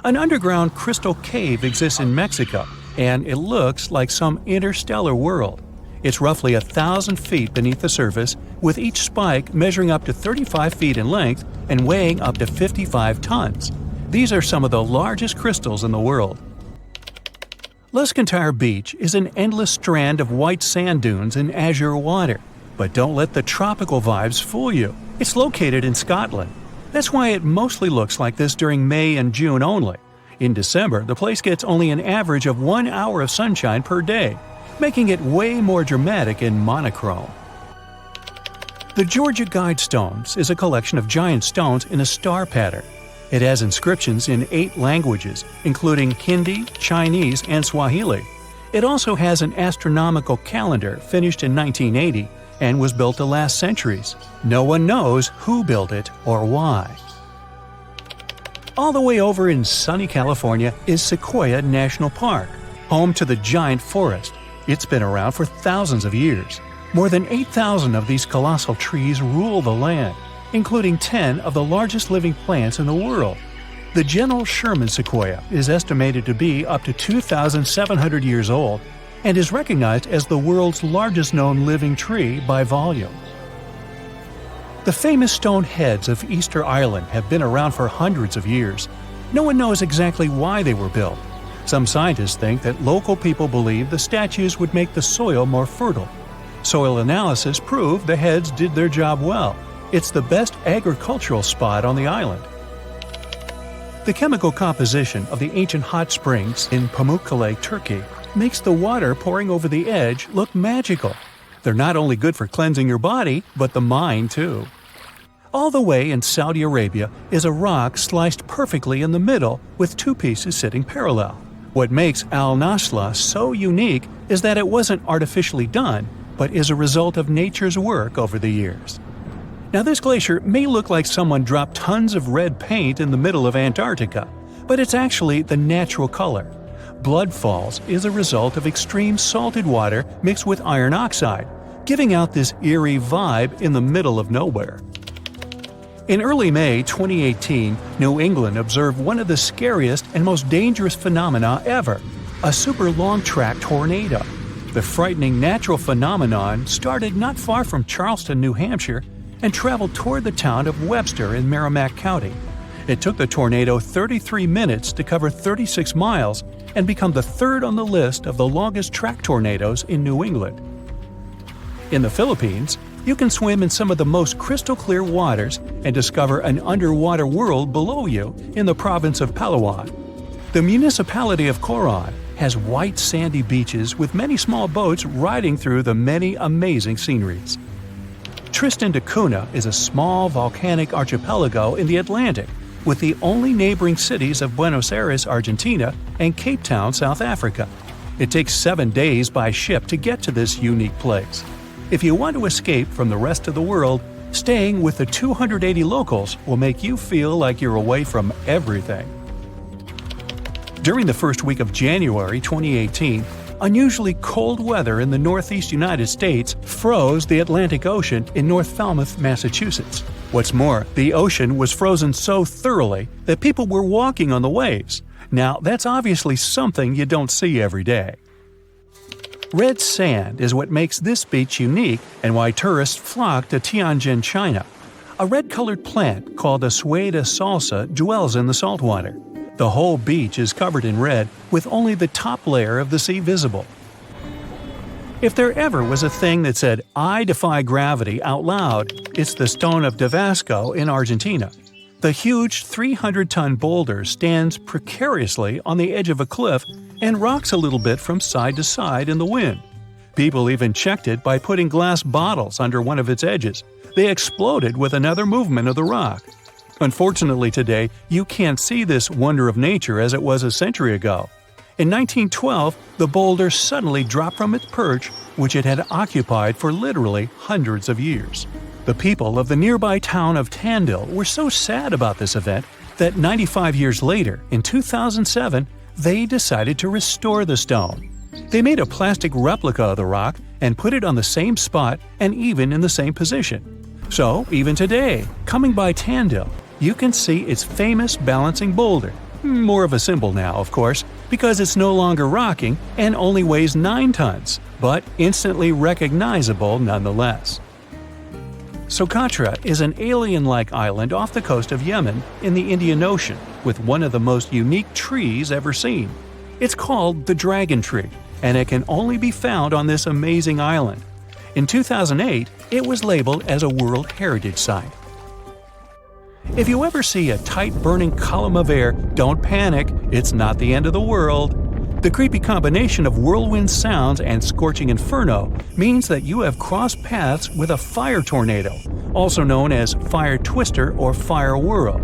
An underground crystal cave exists in Mexico, and it looks like some interstellar world. It's roughly 1,000 feet beneath the surface, with each spike measuring up to 35 feet in length and weighing up to 55 tons. These are some of the largest crystals in the world. Luscantar Beach is an endless strand of white sand dunes and azure water. But don't let the tropical vibes fool you. It's located in Scotland. That's why it mostly looks like this during May and June only. In December, the place gets only an average of 1 hour of sunshine per day, making it way more dramatic and monochrome. The Georgia Guidestones is a collection of giant stones in a star pattern. It has inscriptions in 8 languages, including Hindi, Chinese, and Swahili. It also has an astronomical calendar finished in 1980 and was built to last centuries. No one knows who built it or why. All the way over in sunny California is Sequoia National Park, home to the giant forest. It's been around for thousands of years. More than 8,000 of these colossal trees rule the land, including 10 of the largest living plants in the world. The General Sherman sequoia is estimated to be up to 2,700 years old and is recognized as the world's largest known living tree by volume. The famous stone heads of Easter Island have been around for hundreds of years. No one knows exactly why they were built. Some scientists think that local people believe the statues would make the soil more fertile. Soil analysis proved the heads did their job well. It's the best agricultural spot on the island. The chemical composition of the ancient hot springs in Pamukkale, Turkey, makes the water pouring over the edge look magical. They're not only good for cleansing your body, but the mind too. All the way in Saudi Arabia is a rock sliced perfectly in the middle with 2 pieces sitting parallel. What makes Al Nasla so unique is that it wasn't artificially done, but is a result of nature's work over the years. Now, this glacier may look like someone dropped tons of red paint in the middle of Antarctica, but it's actually the natural color. Blood Falls is a result of extreme salted water mixed with iron oxide, giving out this eerie vibe in the middle of nowhere. In early May 2018, New England observed one of the scariest and most dangerous phenomena ever, a super long-track tornado. The frightening natural phenomenon started not far from Charleston, New Hampshire, and traveled toward the town of Webster in Merrimack County. It took the tornado 33 minutes to cover 36 miles and become the third on the list of the longest track tornadoes in New England. In the Philippines, you can swim in some of the most crystal-clear waters and discover an underwater world below you in the province of Palawan. The municipality of Coron has white sandy beaches with many small boats riding through the many amazing sceneries. Tristan da Cunha is a small volcanic archipelago in the Atlantic, with the only neighboring cities of Buenos Aires, Argentina, and Cape Town, South Africa. It takes 7 days by ship to get to this unique place. If you want to escape from the rest of the world, staying with the 280 locals will make you feel like you're away from everything. During the first week of January 2018, unusually cold weather in the northeast United States froze the Atlantic Ocean in North Falmouth, Massachusetts. What's more, the ocean was frozen so thoroughly that people were walking on the waves. Now, that's obviously something you don't see every day. Red sand is what makes this beach unique and why tourists flock to Tianjin, China. A red-colored plant called a Sueda salsa dwells in the saltwater. The whole beach is covered in red, with only the top layer of the sea visible. If there ever was a thing that said, "I defy gravity" out loud, it's the stone of Davasco in Argentina. The huge 300-ton boulder stands precariously on the edge of a cliff and rocks a little bit from side to side in the wind. People even checked it by putting glass bottles under one of its edges. They exploded with another movement of the rock. Unfortunately today, you can't see this wonder of nature as it was a century ago. In 1912, the boulder suddenly dropped from its perch, which it had occupied for literally hundreds of years. The people of the nearby town of Tandil were so sad about this event that 95 years later, in 2007, they decided to restore the stone. They made a plastic replica of the rock and put it on the same spot and even in the same position. So, even today, coming by Tandil, you can see its famous balancing boulder. More of a symbol now, of course, because it's no longer rocking and only weighs 9 tons, but instantly recognizable nonetheless. Socotra is an alien-like island off the coast of Yemen in the Indian Ocean, with one of the most unique trees ever seen. It's called the dragon tree, and it can only be found on this amazing island. In 2008, it was labeled as a World Heritage Site. If you ever see a tight burning column of air, don't panic, it's not the end of the world. The creepy combination of whirlwind sounds and scorching inferno means that you have crossed paths with a fire tornado, also known as fire twister or fire whirl.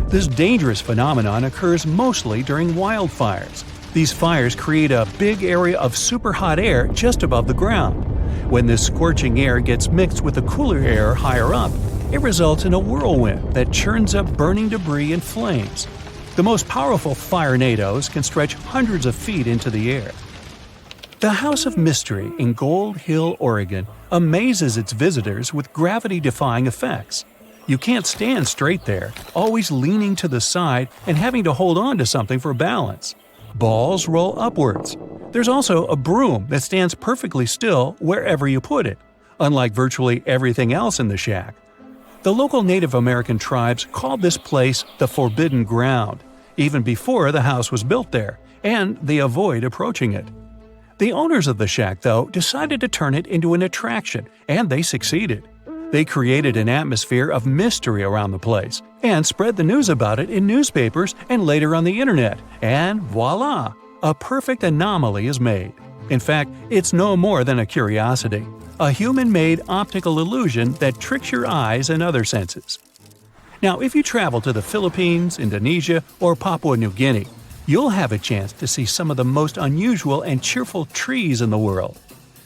This dangerous phenomenon occurs mostly during wildfires. These fires create a big area of super hot air just above the ground. When this scorching air gets mixed with the cooler air higher up, it results in a whirlwind that churns up burning debris and flames. The most powerful firenadoes can stretch hundreds of feet into the air. The House of Mystery in Gold Hill, Oregon, amazes its visitors with gravity-defying effects. You can't stand straight there, always leaning to the side and having to hold on to something for balance. Balls roll upwards. There's also a broom that stands perfectly still wherever you put it, unlike virtually everything else in the shack. The local Native American tribes called this place the Forbidden Ground, even before the house was built there, and they avoid approaching it. The owners of the shack, though, decided to turn it into an attraction, and they succeeded. They created an atmosphere of mystery around the place, and spread the news about it in newspapers and later on the internet, and voila! A perfect anomaly is made. In fact, it's no more than a curiosity. A human-made optical illusion that tricks your eyes and other senses. Now, if you travel to the Philippines, Indonesia, or Papua New Guinea, you'll have a chance to see some of the most unusual and cheerful trees in the world.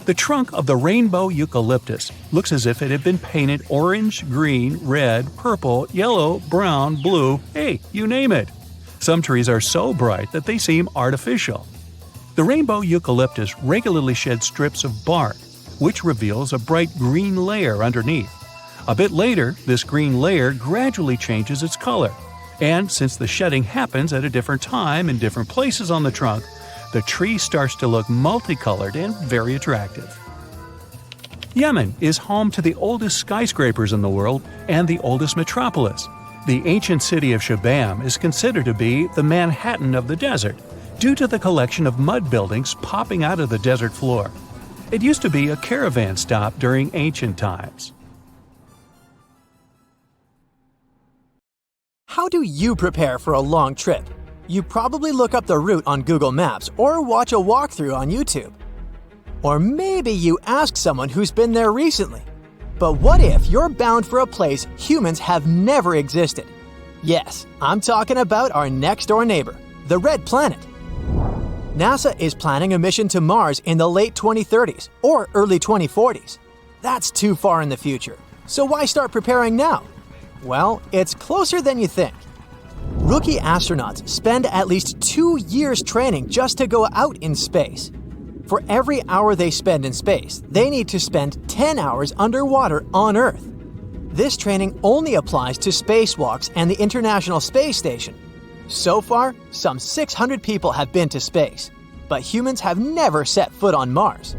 The trunk of the rainbow eucalyptus looks as if it had been painted orange, green, red, purple, yellow, brown, blue, hey, you name it. Some trees are so bright that they seem artificial. The rainbow eucalyptus regularly sheds strips of bark, which reveals a bright green layer underneath. A bit later, this green layer gradually changes its color, and since the shedding happens at a different time in different places on the trunk, the tree starts to look multicolored and very attractive. Yemen is home to the oldest skyscrapers in the world and the oldest metropolis. The ancient city of Shabam is considered to be the Manhattan of the desert due to the collection of mud buildings popping out of the desert floor. It used to be a caravan stop during ancient times. How do you prepare for a long trip? You probably look up the route on Google Maps or watch a walkthrough on YouTube. Or maybe you ask someone who's been there recently. But what if you're bound for a place humans have never existed? Yes, I'm talking about our next-door neighbor, the Red Planet. NASA is planning a mission to Mars in the late 2030s or early 2040s. That's too far in the future, so why start preparing now? Well, it's closer than you think. Rookie astronauts spend at least 2 years training just to go out in space. For every hour they spend in space, they need to spend 10 hours underwater on Earth. This training only applies to spacewalks and the International Space Station. So far, some 600 people have been to space, but humans have never set foot on Mars.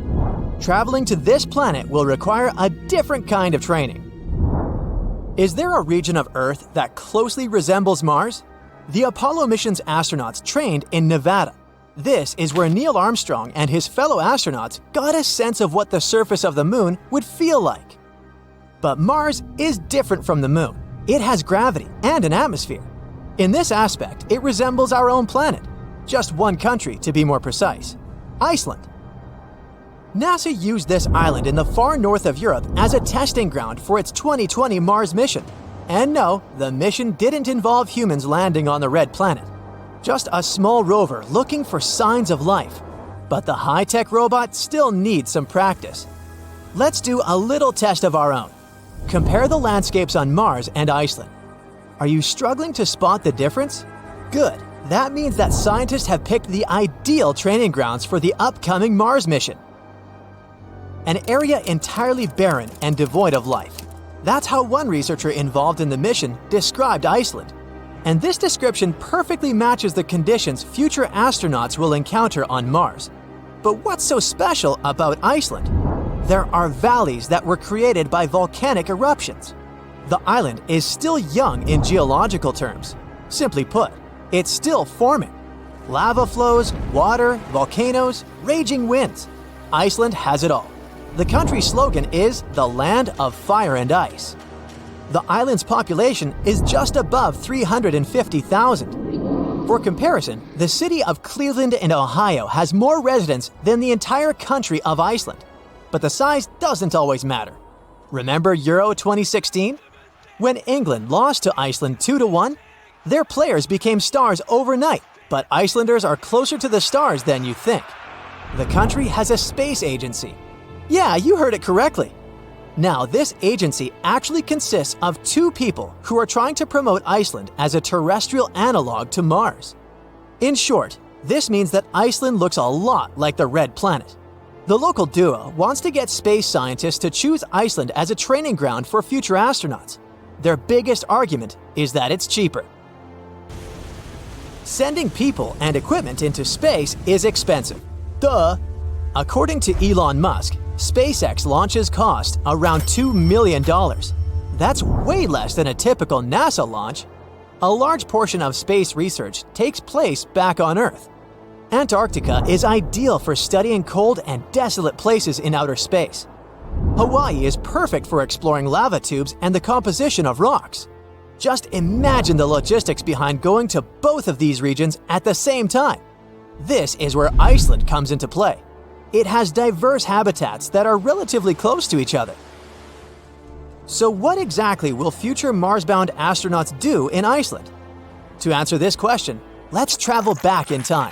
Traveling to this planet will require a different kind of training. Is there a region of Earth that closely resembles Mars? The Apollo mission's astronauts trained in Nevada. This is where Neil Armstrong and his fellow astronauts got a sense of what the surface of the moon would feel like. But Mars is different from the moon. It has gravity and an atmosphere. In this aspect, it resembles our own planet. Just one country, to be more precise: Iceland. NASA used this island in the far north of Europe as a testing ground for its 2020 Mars mission. And no, the mission didn't involve humans landing on the Red Planet. Just a small rover looking for signs of life. But the high-tech robot still needs some practice. Let's do a little test of our own. Compare the landscapes on Mars and Iceland. Are you struggling to spot the difference? Good. That means that scientists have picked the ideal training grounds for the upcoming Mars mission. An area entirely barren and devoid of life. That's how one researcher involved in the mission described Iceland. And this description perfectly matches the conditions future astronauts will encounter on Mars. But what's so special about Iceland? There are valleys that were created by volcanic eruptions. The island is still young in geological terms. Simply put, it's still forming. Lava flows, water, volcanoes, raging winds. Iceland has it all. The country's slogan is the land of fire and ice. The island's population is just above 350,000. For comparison, the city of Cleveland in Ohio has more residents than the entire country of Iceland. But the size doesn't always matter. Remember Euro 2016? When England lost to Iceland 2-1, their players became stars overnight, but Icelanders are closer to the stars than you think. The country has a space agency. Yeah, you heard it correctly. Now, this agency actually consists of 2 people who are trying to promote Iceland as a terrestrial analog to Mars. In short, this means that Iceland looks a lot like the Red Planet. The local duo wants to get space scientists to choose Iceland as a training ground for future astronauts. Their biggest argument is that it's cheaper. Sending people and equipment into space is expensive. Duh! According to Elon Musk, SpaceX launches cost around $2 million. That's way less than a typical NASA launch. A large portion of space research takes place back on Earth. Antarctica is ideal for studying cold and desolate places in outer space. Hawaii is perfect for exploring lava tubes and the composition of rocks. Just imagine the logistics behind going to both of these regions at the same time. This is where Iceland comes into play. It has diverse habitats that are relatively close to each other. So what exactly will future Mars-bound astronauts do in Iceland? To answer this question, let's travel back in time.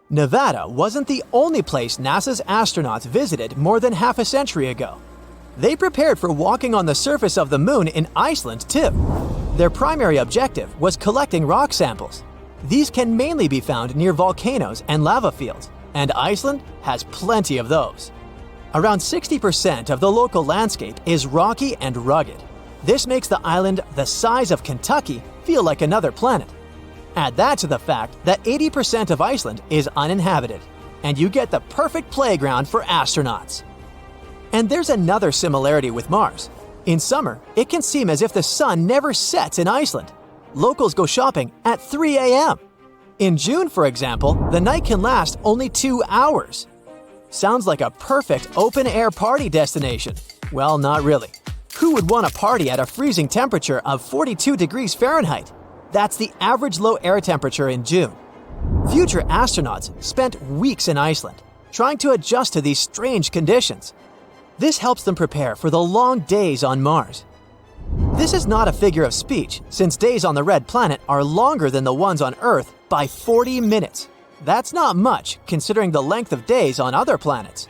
Nevada wasn't the only place NASA's astronauts visited more than half a century ago. They prepared for walking on the surface of the moon in Iceland too. Their primary objective was collecting rock samples. These can mainly be found near volcanoes and lava fields, and Iceland has plenty of those. Around 60% of the local landscape is rocky and rugged. This makes the island the size of Kentucky feel like another planet. Add that to the fact that 80% of Iceland is uninhabited, and you get the perfect playground for astronauts. And there's another similarity with Mars. In summer, it can seem as if the sun never sets in Iceland. Locals go shopping at 3 a.m. In June, for example, the night can last only 2 hours. Sounds like a perfect open-air party destination. Well, not really. Who would want to party at a freezing temperature of 42 degrees Fahrenheit? That's the average low air temperature in June. Future astronauts spent weeks in Iceland, trying to adjust to these strange conditions. This helps them prepare for the long days on Mars. This is not a figure of speech, since days on the red planet are longer than the ones on Earth by 40 minutes. That's not much, considering the length of days on other planets.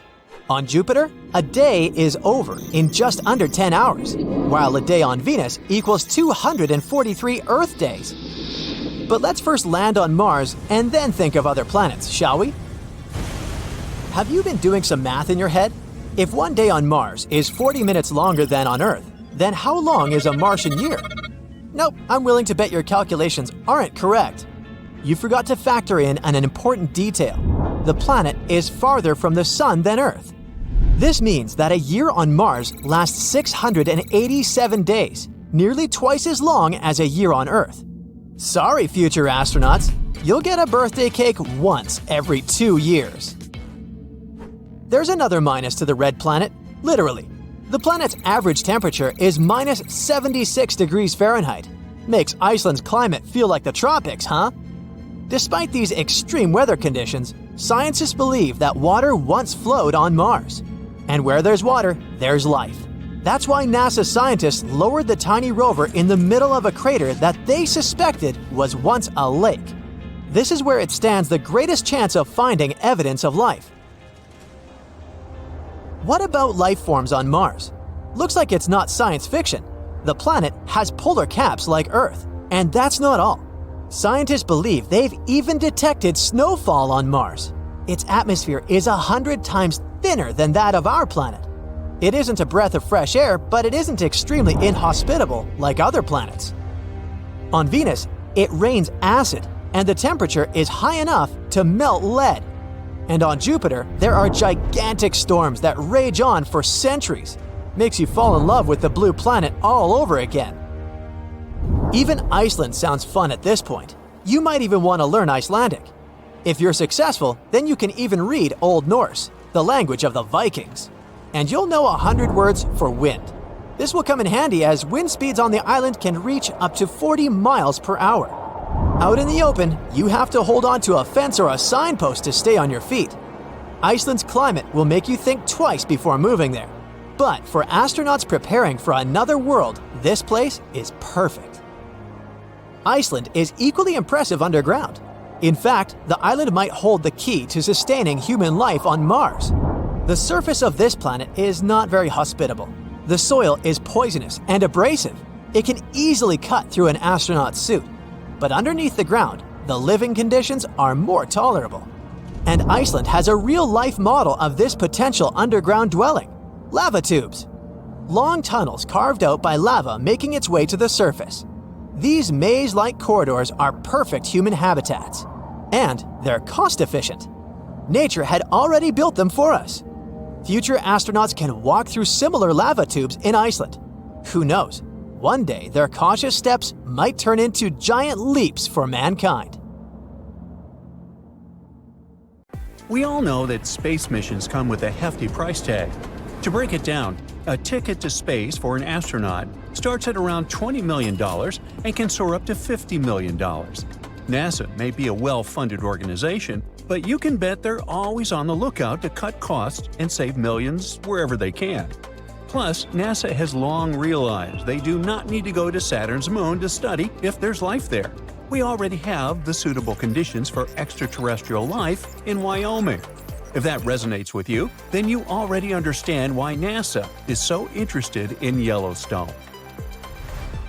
On Jupiter, a day is over in just under 10 hours, while a day on Venus equals 243 Earth days. But let's first land on Mars and then think of other planets, shall we? Have you been doing some math in your head? If one day on Mars is 40 minutes longer than on Earth, then how long is a Martian year? Nope, I'm willing to bet your calculations aren't correct. You forgot to factor in an important detail. The planet is farther from the Sun than Earth. This means that a year on Mars lasts 687 days, nearly twice as long as a year on Earth. Sorry, future astronauts, you'll get a birthday cake once every 2 years. There's another minus to the red planet, literally. The planet's average temperature is minus 76 degrees Fahrenheit. Makes Iceland's climate feel like the tropics, huh? Despite these extreme weather conditions, scientists believe that water once flowed on Mars. And where there's water, there's life. That's why NASA scientists lowered the tiny rover in the middle of a crater that they suspected was once a lake. This is where it stands the greatest chance of finding evidence of life. What about life forms on Mars? Looks like it's not science fiction. The planet has polar caps like Earth, and that's not all. Scientists believe they've even detected snowfall on Mars. Its atmosphere is 100 times thinner than that of our planet. It isn't a breath of fresh air, but it isn't extremely inhospitable like other planets. On Venus, it rains acid, and the temperature is high enough to melt lead. And on Jupiter, there are gigantic storms that rage on for centuries. Makes you fall in love with the blue planet all over again. Even Iceland sounds fun at this point. You might even want to learn Icelandic. If you're successful, then you can even read Old Norse, the language of the Vikings. And you'll know 100 words for wind. This will come in handy as wind speeds on the island can reach up to 40 miles per hour. Out in the open, you have to hold on to a fence or a signpost to stay on your feet. Iceland's climate will make you think twice before moving there. But for astronauts preparing for another world, this place is perfect. Iceland is equally impressive underground. In fact, the island might hold the key to sustaining human life on Mars. The surface of this planet is not very hospitable. The soil is poisonous and abrasive. It can easily cut through an astronaut's suit. But underneath the ground, the living conditions are more tolerable. And Iceland has a real-life model of this potential underground dwelling: lava tubes. Long tunnels carved out by lava making its way to the surface. These maze-like corridors are perfect human habitats. And they're cost-efficient. Nature had already built them for us. Future astronauts can walk through similar lava tubes in Iceland. Who knows? One day, their cautious steps might turn into giant leaps for mankind. We all know that space missions come with a hefty price tag. To break it down, a ticket to space for an astronaut starts at around $20 million and can soar up to $50 million. NASA may be a well-funded organization, but you can bet they're always on the lookout to cut costs and save millions wherever they can. Plus, NASA has long realized they do not need to go to Saturn's moon to study if there's life there. We already have the suitable conditions for extraterrestrial life in Wyoming. If that resonates with you, then you already understand why NASA is so interested in Yellowstone.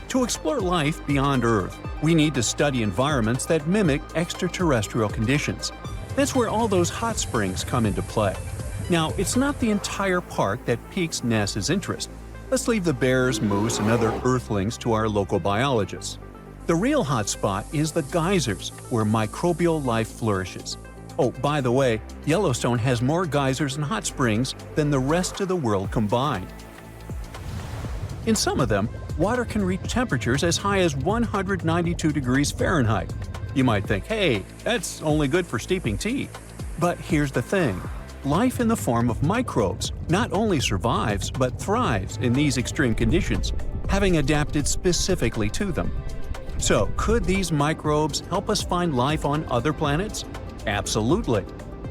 To explore life beyond Earth, we need to study environments that mimic extraterrestrial conditions. That's where all those hot springs come into play. Now, it's not the entire park that piques NASA's interest. Let's leave the bears, moose, and other Earthlings to our local biologists. The real hotspot is the geysers, where microbial life flourishes. Oh, by the way, Yellowstone has more geysers and hot springs than the rest of the world combined. In some of them, water can reach temperatures as high as 192 degrees Fahrenheit. You might think, hey, that's only good for steeping tea. But here's the thing. Life in the form of microbes not only survives but thrives in these extreme conditions, having adapted specifically to them. So, could these microbes help us find life on other planets? Absolutely.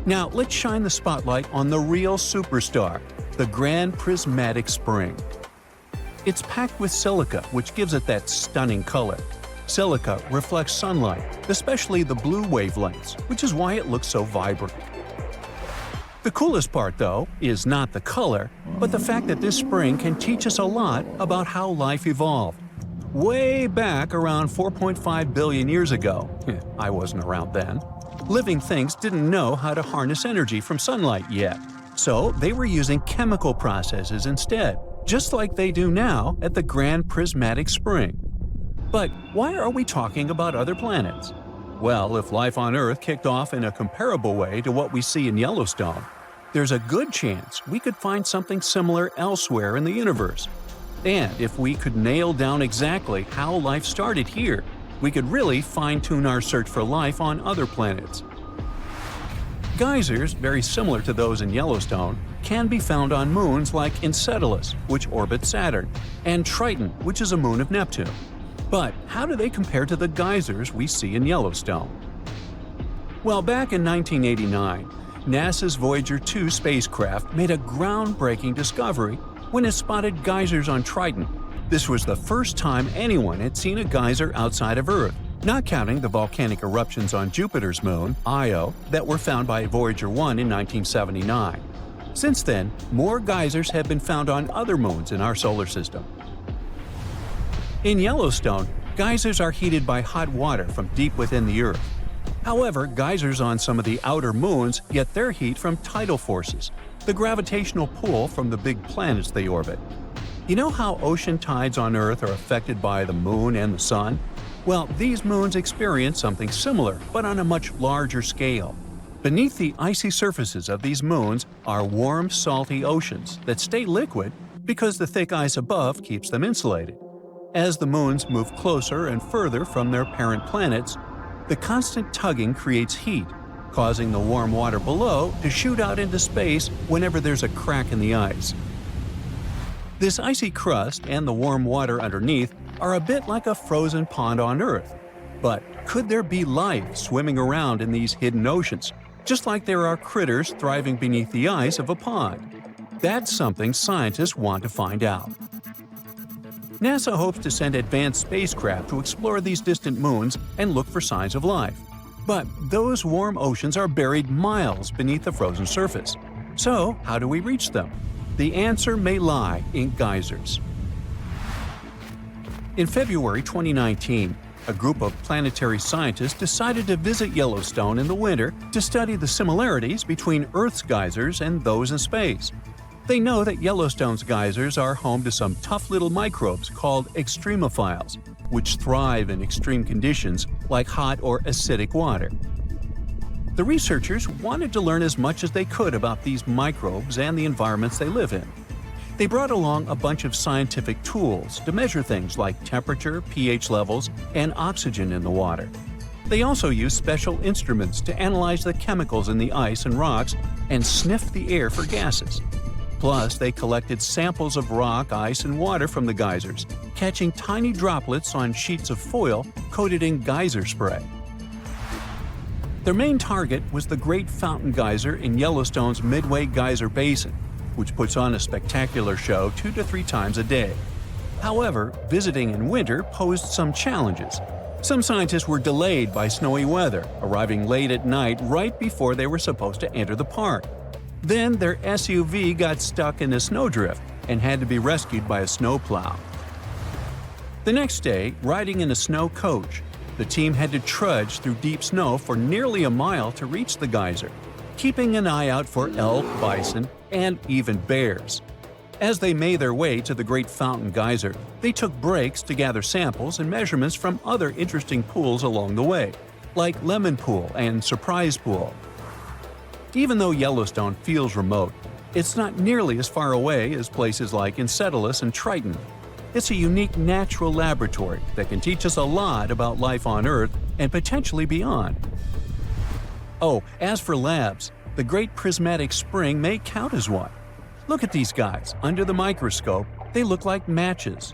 Now, let's shine the spotlight on the real superstar, the Grand Prismatic Spring. It's packed with silica, which gives it that stunning color. Silica reflects sunlight, especially the blue wavelengths, which is why it looks so vibrant. The coolest part, though, is not the color, but the fact that this spring can teach us a lot about how life evolved. Way back around 4.5 billion years ago, I wasn't around then, living things didn't know how to harness energy from sunlight yet, so they were using chemical processes instead, just like they do now at the Grand Prismatic Spring. But why are we talking about other planets? Well, if life on Earth kicked off in a comparable way to what we see in Yellowstone, there's a good chance we could find something similar elsewhere in the universe. And if we could nail down exactly how life started here, we could really fine-tune our search for life on other planets. Geysers, very similar to those in Yellowstone, can be found on moons like Enceladus, which orbits Saturn, and Triton, which is a moon of Neptune. But how do they compare to the geysers we see in Yellowstone? Well, back in 1989, NASA's Voyager 2 spacecraft made a groundbreaking discovery when it spotted geysers on Triton. This was the first time anyone had seen a geyser outside of Earth, not counting the volcanic eruptions on Jupiter's moon, Io, that were found by Voyager 1 in 1979. Since then, more geysers have been found on other moons in our solar system. In Yellowstone, geysers are heated by hot water from deep within the Earth. However, geysers on some of the outer moons get their heat from tidal forces, the gravitational pull from the big planets they orbit. You know how ocean tides on Earth are affected by the moon and the sun? Well, these moons experience something similar, but on a much larger scale. Beneath the icy surfaces of these moons are warm, salty oceans that stay liquid because the thick ice above keeps them insulated. As the moons move closer and further from their parent planets, the constant tugging creates heat, causing the warm water below to shoot out into space whenever there's a crack in the ice. This icy crust and the warm water underneath are a bit like a frozen pond on Earth. But could there be life swimming around in these hidden oceans, just like there are critters thriving beneath the ice of a pond? That's something scientists want to find out. NASA hopes to send advanced spacecraft to explore these distant moons and look for signs of life. But those warm oceans are buried miles beneath the frozen surface. So, how do we reach them? The answer may lie in geysers. In February 2019, a group of planetary scientists decided to visit Yellowstone in the winter to study the similarities between Earth's geysers and those in space. They know that Yellowstone's geysers are home to some tough little microbes called extremophiles, which thrive in extreme conditions like hot or acidic water. The researchers wanted to learn as much as they could about these microbes and the environments they live in. They brought along a bunch of scientific tools to measure things like temperature, pH levels, and oxygen in the water. They also used special instruments to analyze the chemicals in the ice and rocks and sniff the air for gases. Plus, they collected samples of rock, ice, and water from the geysers, catching tiny droplets on sheets of foil coated in geyser spray. Their main target was the Great Fountain Geyser in Yellowstone's Midway Geyser Basin, which puts on a spectacular show 2 to 3 times a day. However, visiting in winter posed some challenges. Some scientists were delayed by snowy weather, arriving late at night right before they were supposed to enter the park. Then their SUV got stuck in a snowdrift and had to be rescued by a snowplow. The next day, riding in a snow coach, the team had to trudge through deep snow for nearly a mile to reach the geyser, keeping an eye out for elk, bison, and even bears. As they made their way to the Great Fountain Geyser, they took breaks to gather samples and measurements from other interesting pools along the way, like Lemon Pool and Surprise Pool. Even though Yellowstone feels remote, it's not nearly as far away as places like Enceladus and Triton. It's a unique natural laboratory that can teach us a lot about life on Earth and potentially beyond. Oh, as for labs, the Great Prismatic Spring may count as one. Look at these guys. Under the microscope, they look like matches.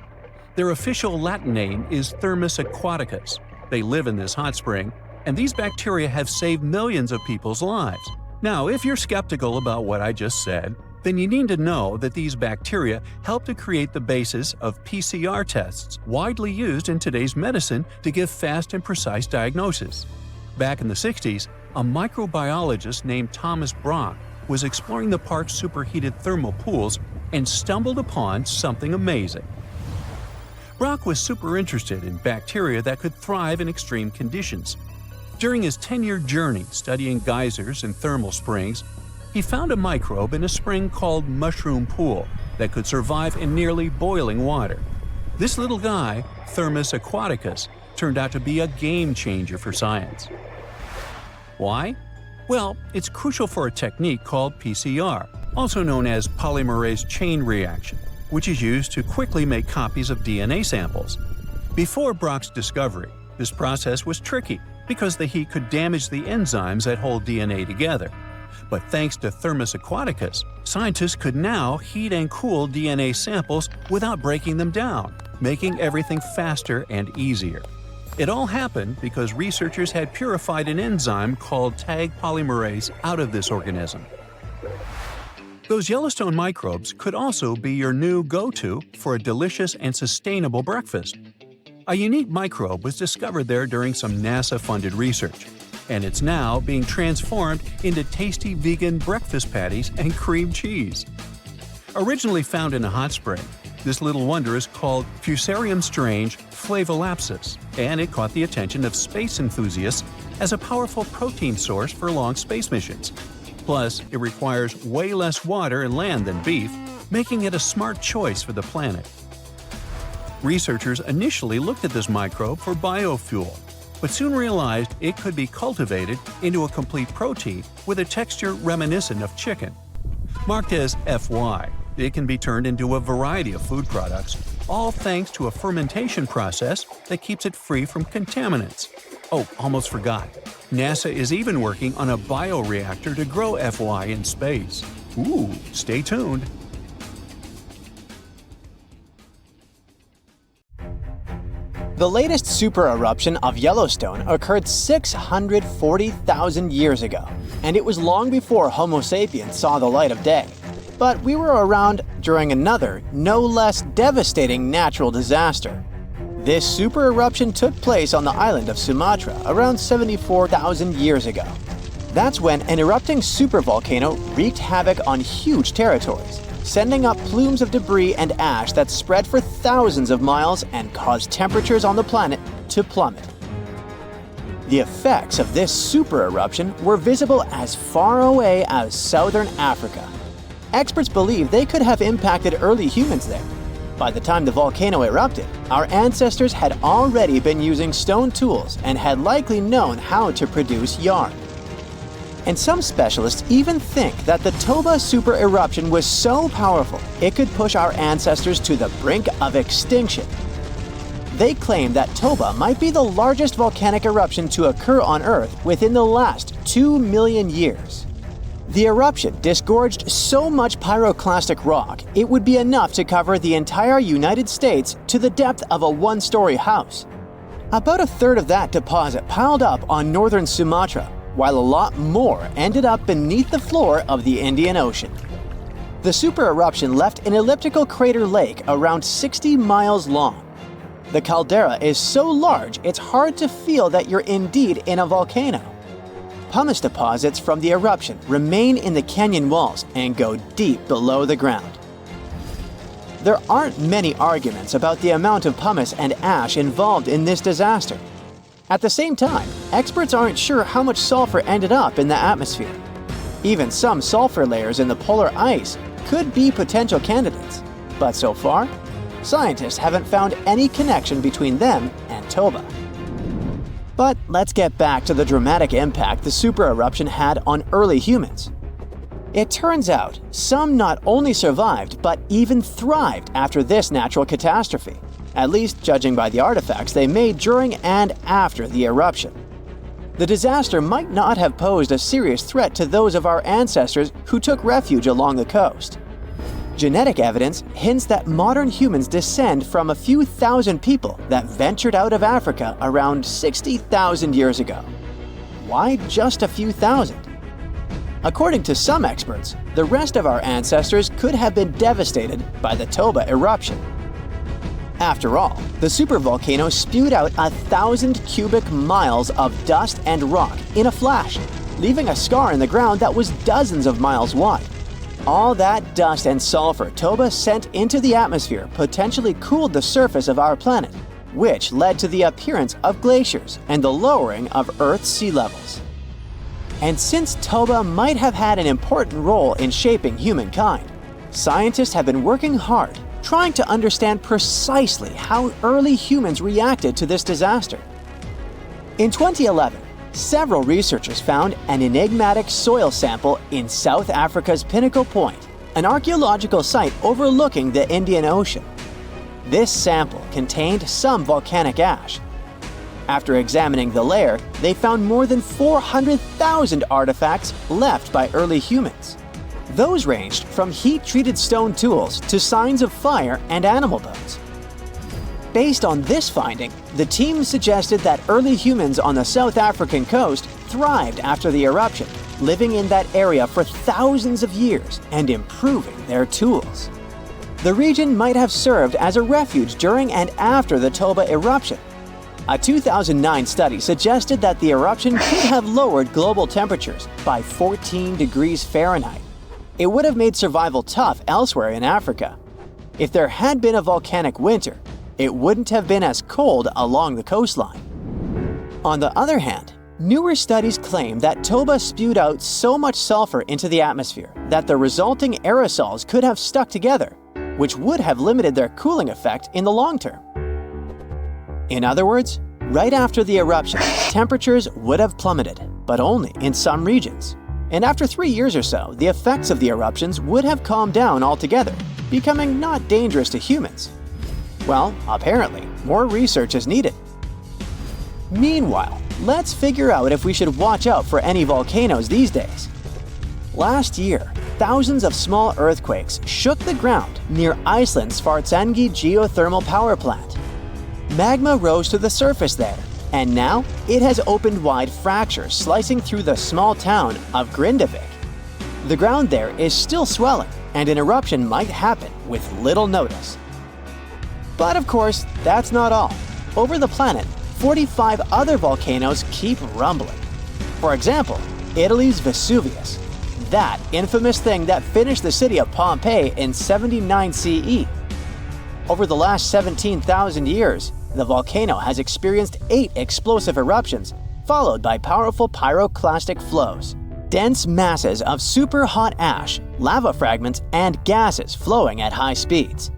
Their official Latin name is Thermus aquaticus. They live in this hot spring, and these bacteria have saved millions of people's lives. Now, if you're skeptical about what I just said, then you need to know that these bacteria help to create the basis of PCR tests widely used in today's medicine to give fast and precise diagnosis. Back in the 60s, a microbiologist named Thomas Brock was exploring the park's superheated thermal pools and stumbled upon something amazing. Brock was super interested in bacteria that could thrive in extreme conditions. During his 10-year journey studying geysers and thermal springs, he found a microbe in a spring called mushroom pool that could survive in nearly boiling water. This little guy, Thermus aquaticus, turned out to be a game changer for science. Why? Well, it's crucial for a technique called PCR, also known as polymerase chain reaction, which is used to quickly make copies of DNA samples. Before Brock's discovery, this process was tricky because the heat could damage the enzymes that hold DNA together. But thanks to Thermus aquaticus, scientists could now heat and cool DNA samples without breaking them down, making everything faster and easier. It all happened because researchers had purified an enzyme called tag polymerase out of this organism. Those Yellowstone microbes could also be your new go-to for a delicious and sustainable breakfast. A unique microbe was discovered there during some NASA-funded research, and it's now being transformed into tasty vegan breakfast patties and cream cheese. Originally found in a hot spring, this little wonder is called Fusarium strange flavolapsus, and it caught the attention of space enthusiasts as a powerful protein source for long space missions. Plus, it requires way less water and land than beef, making it a smart choice for the planet. Researchers initially looked at this microbe for biofuel, but soon realized it could be cultivated into a complete protein with a texture reminiscent of chicken. Marked as FY, it can be turned into a variety of food products, all thanks to a fermentation process that keeps it free from contaminants. Oh, almost forgot. NASA is even working on a bioreactor to grow FY in space. Ooh, stay tuned. The latest super eruption of Yellowstone occurred 640,000 years ago, and it was long before Homo sapiens saw the light of day. But we were around during another, no less devastating natural disaster. This super eruption took place on the island of Sumatra around 74,000 years ago. That's when an erupting supervolcano wreaked havoc on huge territories, sending up plumes of debris and ash that spread for thousands of miles and caused temperatures on the planet to plummet. The effects of this super eruption were visible as far away as southern Africa. Experts believe they could have impacted early humans there. By the time the volcano erupted, our ancestors had already been using stone tools and had likely known how to produce yarn. And some specialists even think that the Toba super eruption was so powerful it could push our ancestors to the brink of extinction. They claim that Toba might be the largest volcanic eruption to occur on Earth within the last 2 million years. The eruption disgorged so much pyroclastic rock it would be enough to cover the entire United States to the depth of a one-story house. About a third of that deposit piled up on northern Sumatra, while a lot more ended up beneath the floor of the Indian Ocean. The super eruption left an elliptical crater lake around 60 miles long. The caldera is so large it's hard to feel that you're indeed in a volcano. Pumice deposits from the eruption remain in the canyon walls and go deep below the ground. There aren't many arguments about the amount of pumice and ash involved in this disaster. At the same time, experts aren't sure how much sulfur ended up in the atmosphere. Even some sulfur layers in the polar ice could be potential candidates, but so far, scientists haven't found any connection between them and Toba. But let's get back to the dramatic impact the super eruption had on early humans. It turns out some not only survived but even thrived after this natural catastrophe, at least judging by the artifacts they made during and after the eruption. The disaster might not have posed a serious threat to those of our ancestors who took refuge along the coast. Genetic evidence hints that modern humans descend from a few thousand people that ventured out of Africa around 60,000 years ago. Why just a few thousand? According to some experts, the rest of our ancestors could have been devastated by the Toba eruption. After all, the supervolcano spewed out 1,000 cubic miles of dust and rock in a flash, leaving a scar in the ground that was dozens of miles wide. All that dust and sulfur Toba sent into the atmosphere potentially cooled the surface of our planet, which led to the appearance of glaciers and the lowering of Earth's sea levels. And since Toba might have had an important role in shaping humankind, scientists have been working hard trying to understand precisely how early humans reacted to this disaster. In 2011, several researchers found an enigmatic soil sample in South Africa's Pinnacle Point, an archaeological site overlooking the Indian Ocean. This sample contained some volcanic ash. After examining the layer, they found more than 400,000 artifacts left by early humans. Those ranged from heat-treated stone tools to signs of fire and animal bones. Based on this finding, the team suggested that early humans on the South African coast thrived after the eruption, living in that area for thousands of years and improving their tools. The region might have served as a refuge during and after the Toba eruption. A 2009 study suggested that the eruption could have lowered global temperatures by 14 degrees Fahrenheit. It would have made survival tough elsewhere in Africa. If there had been a volcanic winter, it wouldn't have been as cold along the coastline. On the other hand, newer studies claim that Toba spewed out so much sulfur into the atmosphere that the resulting aerosols could have stuck together, which would have limited their cooling effect in the long term. In other words, right after the eruption, temperatures would have plummeted, but only in some regions. And after 3 years or so, the effects of the eruptions would have calmed down altogether, becoming not dangerous to humans. Well, apparently, more research is needed. Meanwhile, let's figure out if we should watch out for any volcanoes these days. Last year, thousands of small earthquakes shook the ground near Iceland's Svartsengi geothermal power plant. Magma rose to the surface there, and now it has opened wide fractures slicing through the small town of Grindavik. The ground there is still swelling, and an eruption might happen with little notice. But of course, that's not all. Over the planet, 45 other volcanoes keep rumbling. For example, Italy's Vesuvius, that infamous thing that finished the city of Pompeii in 79 CE. Over the last 17,000 years, the volcano has experienced 8 explosive eruptions, followed by powerful pyroclastic flows, dense masses of super hot ash, lava fragments, and gases flowing at high speeds.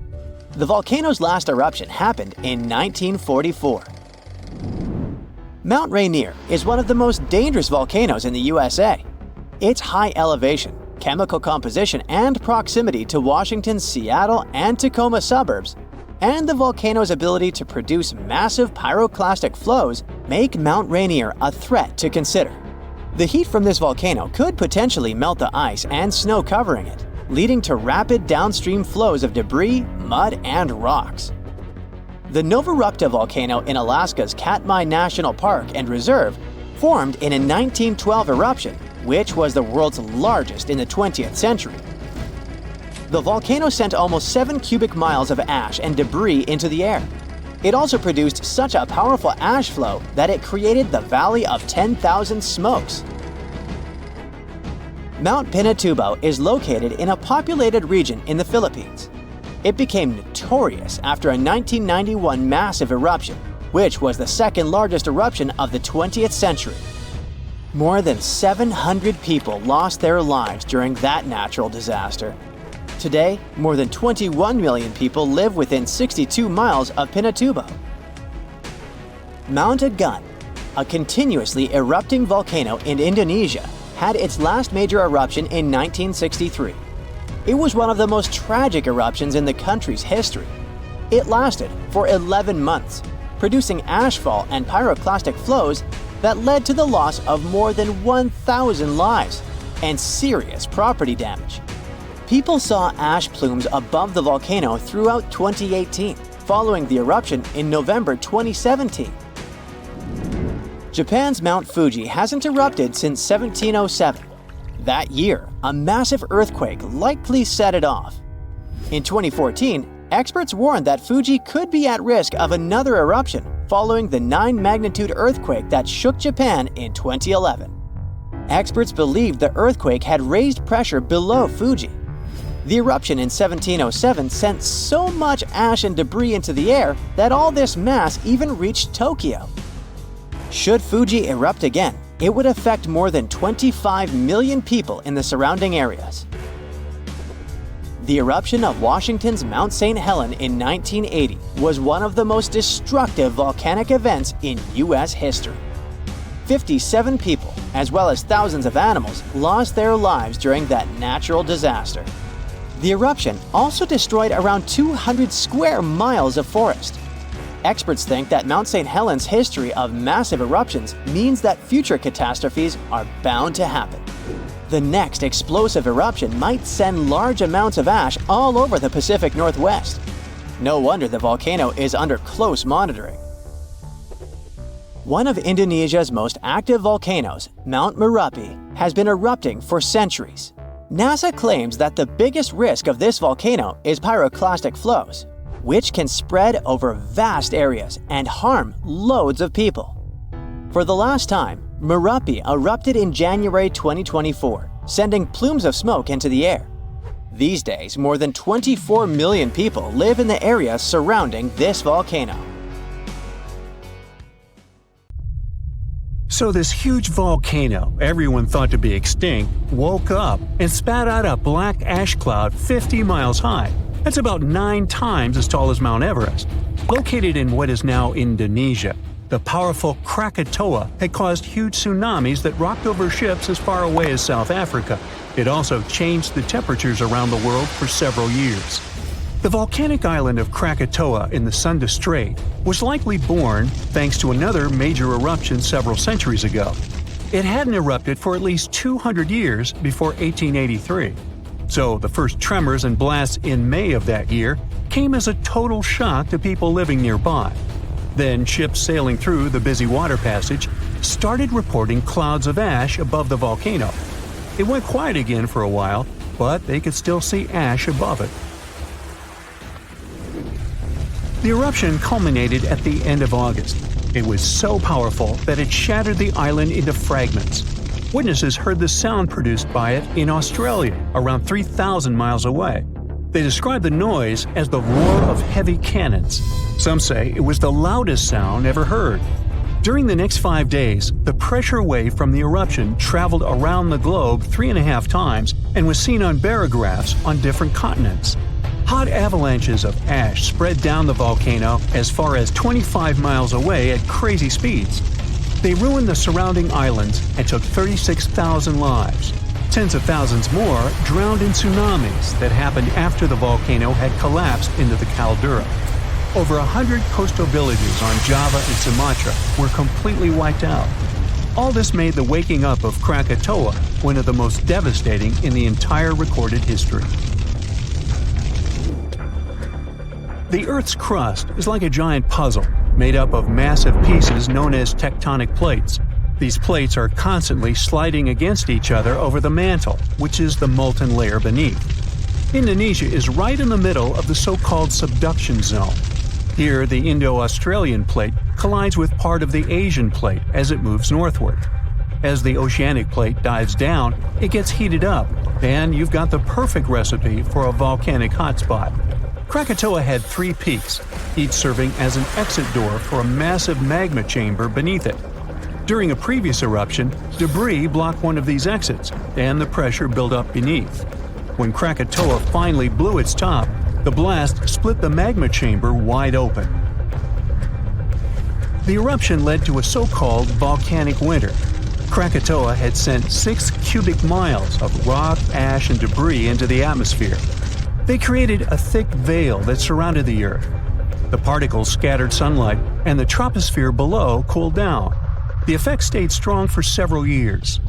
The volcano's last eruption happened in 1944. Mount Rainier is one of the most dangerous volcanoes in the USA. Its high elevation, chemical composition, and proximity to Washington's Seattle and Tacoma suburbs, and the volcano's ability to produce massive pyroclastic flows make Mount Rainier a threat to consider. The heat from this volcano could potentially melt the ice and snow covering it, leading to rapid downstream flows of debris, mud, and rocks. The Novarupta volcano in Alaska's Katmai National Park and Reserve formed in a 1912 eruption, which was the world's largest in the 20th century. The volcano sent almost 7 cubic miles of ash and debris into the air. It also produced such a powerful ash flow that it created the Valley of 10,000 Smokes. Mount Pinatubo is located in a populated region in the Philippines. It became notorious after a 1991 massive eruption, which was the second largest eruption of the 20th century. More than 700 people lost their lives during that natural disaster. Today, more than 21 million people live within 62 miles of Pinatubo. Mount Agung, a continuously erupting volcano in Indonesia, had its last major eruption in 1963. It was one of the most tragic eruptions in the country's history. It lasted for 11 months, producing ashfall and pyroclastic flows that led to the loss of more than 1,000 lives and serious property damage. People saw ash plumes above the volcano throughout 2018, following the eruption in November 2017. Japan's Mount Fuji hasn't erupted since 1707. That year, a massive earthquake likely set it off. In 2014, experts warned that Fuji could be at risk of another eruption following the 9-magnitude earthquake that shook Japan in 2011. Experts believed the earthquake had raised pressure below Fuji. The eruption in 1707 sent so much ash and debris into the air that all this mass even reached Tokyo. Should Fuji erupt again, it would affect more than 25 million people in the surrounding areas. The eruption of Washington's Mount St. Helens in 1980 was one of the most destructive volcanic events in U.S. history. 57 people, as well as thousands of animals, lost their lives during that natural disaster. The eruption also destroyed around 200 square miles of forest. Experts think that Mount St. Helens' history of massive eruptions means that future catastrophes are bound to happen. The next explosive eruption might send large amounts of ash all over the Pacific Northwest. No wonder the volcano is under close monitoring. One of Indonesia's most active volcanoes, Mount Merapi, has been erupting for centuries. NASA claims that the biggest risk of this volcano is pyroclastic flows, which can spread over vast areas and harm loads of people. For the last time, Merapi erupted in January 2024, sending plumes of smoke into the air. These days, more than 24 million people live in the area surrounding this volcano. So this huge volcano, everyone thought to be extinct, woke up and spat out a black ash cloud 50 miles high. That's about 9 times as tall as Mount Everest. Located in what is now Indonesia, the powerful Krakatoa had caused huge tsunamis that rocked over ships as far away as South Africa. It also changed the temperatures around the world for several years. The volcanic island of Krakatoa in the Sunda Strait was likely born thanks to another major eruption several centuries ago. It hadn't erupted for at least 200 years before 1883. So the first tremors and blasts in May of that year came as a total shock to people living nearby. Then ships sailing through the busy water passage started reporting clouds of ash above the volcano. It went quiet again for a while, but they could still see ash above it. The eruption culminated at the end of August. It was so powerful that it shattered the island into fragments. Witnesses heard the sound produced by it in Australia, around 3,000 miles away. They described the noise as the roar of heavy cannons. Some say it was the loudest sound ever heard. During the next 5 days, the pressure wave from the eruption traveled around the globe 3.5 times and was seen on barographs on different continents. Hot avalanches of ash spread down the volcano as far as 25 miles away at crazy speeds. They ruined the surrounding islands and took 36,000 lives. Tens of thousands more drowned in tsunamis that happened after the volcano had collapsed into the caldera. Over 100 coastal villages on Java and Sumatra were completely wiped out. All this made the waking up of Krakatoa one of the most devastating in the entire recorded history. The Earth's crust is like a giant puzzle, made up of massive pieces known as tectonic plates. These plates are constantly sliding against each other over the mantle, which is the molten layer beneath. Indonesia is right in the middle of the so-called subduction zone. Here, the Indo-Australian plate collides with part of the Asian plate as it moves northward. As the oceanic plate dives down, it gets heated up, and you've got the perfect recipe for a volcanic hotspot. Krakatoa had 3 peaks, each serving as an exit door for a massive magma chamber beneath it. During a previous eruption, debris blocked one of these exits, and the pressure built up beneath. When Krakatoa finally blew its top, the blast split the magma chamber wide open. The eruption led to a so-called volcanic winter. Krakatoa had sent 6 cubic miles of rock, ash, and debris into the atmosphere. They created a thick veil that surrounded the Earth. The particles scattered sunlight, and the troposphere below cooled down. The effect stayed strong for several years.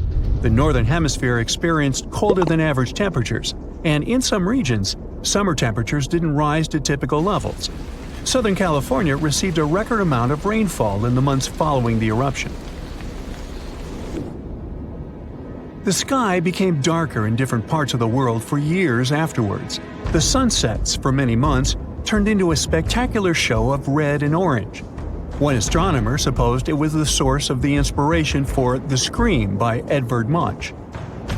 The northern hemisphere experienced colder than average temperatures, and in some regions, summer temperatures didn't rise to typical levels. Southern California received a record amount of rainfall in the months following the eruption. The sky became darker in different parts of the world for years afterwards. The sunsets, for many months, turned into a spectacular show of red and orange. One astronomer supposed it was the source of the inspiration for The Scream by Edvard Munch.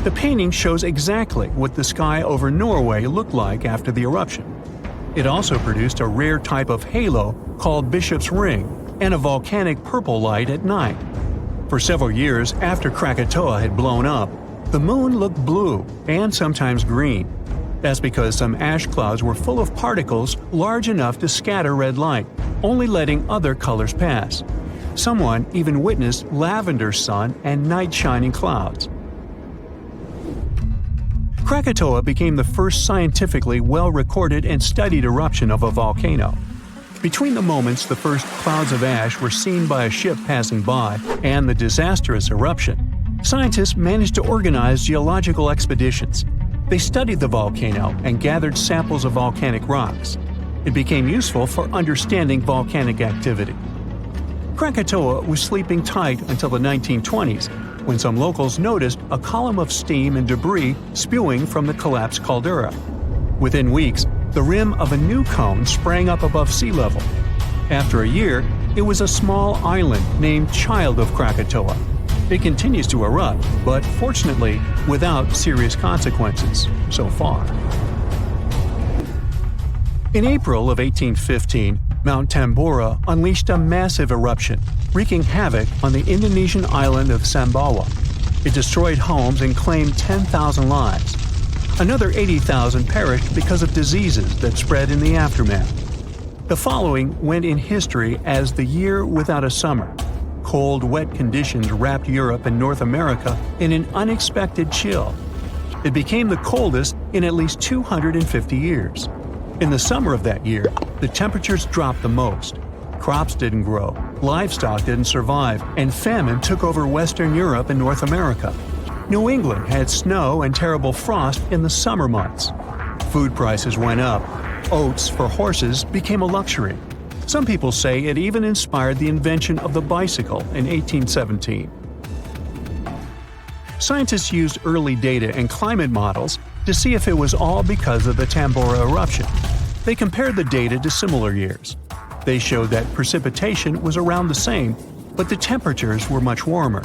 The painting shows exactly what the sky over Norway looked like after the eruption. It also produced a rare type of halo called Bishop's Ring and a volcanic purple light at night. For several years after Krakatoa had blown up, the moon looked blue and sometimes green. That's because some ash clouds were full of particles large enough to scatter red light, only letting other colors pass. Someone even witnessed lavender sun and night-shining clouds. Krakatoa became the first scientifically well-recorded and studied eruption of a volcano. Between the moments the first clouds of ash were seen by a ship passing by and the disastrous eruption, scientists managed to organize geological expeditions. They studied the volcano and gathered samples of volcanic rocks. It became useful for understanding volcanic activity. Krakatoa was sleeping tight until the 1920s, when some locals noticed a column of steam and debris spewing from the collapsed caldera. Within weeks, the rim of a new cone sprang up above sea level. After a year, it was a small island named Child of Krakatoa. It continues to erupt, but fortunately without serious consequences so far. In April of 1815, Mount Tambora unleashed a massive eruption, wreaking havoc on the Indonesian island of Sumbawa. It destroyed homes and claimed 10,000 lives. Another 80,000 perished because of diseases that spread in the aftermath. The following went in history as the year without a summer. Cold, wet conditions wrapped Europe and North America in an unexpected chill. It became the coldest in at least 250 years. In the summer of that year, the temperatures dropped the most. Crops didn't grow, livestock didn't survive, and famine took over Western Europe and North America. New England had snow and terrible frost in the summer months. Food prices went up. Oats for horses became a luxury. Some people say it even inspired the invention of the bicycle in 1817. Scientists used early data and climate models to see if it was all because of the Tambora eruption. They compared the data to similar years. They showed that precipitation was around the same, but the temperatures were much warmer.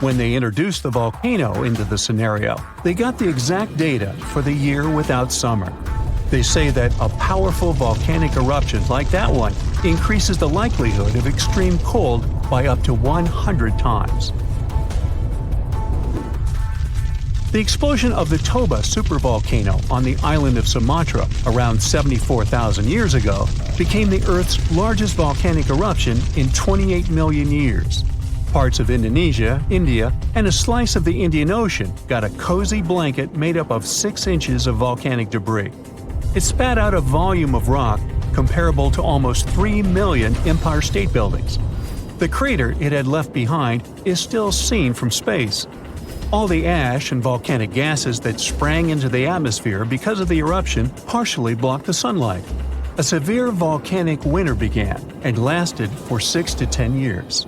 When they introduced the volcano into the scenario, they got the exact data for the year without summer. They say that a powerful volcanic eruption like that one increases the likelihood of extreme cold by up to 100 times. The explosion of the Toba supervolcano on the island of Sumatra around 74,000 years ago became the Earth's largest volcanic eruption in 28 million years. Parts of Indonesia, India, and a slice of the Indian Ocean got a cozy blanket made up of 6 inches of volcanic debris. It spat out a volume of rock comparable to almost 3 million Empire State Buildings. The crater it had left behind is still seen from space. All the ash and volcanic gases that sprang into the atmosphere because of the eruption partially blocked the sunlight. A severe volcanic winter began and lasted for 6 to 10 years.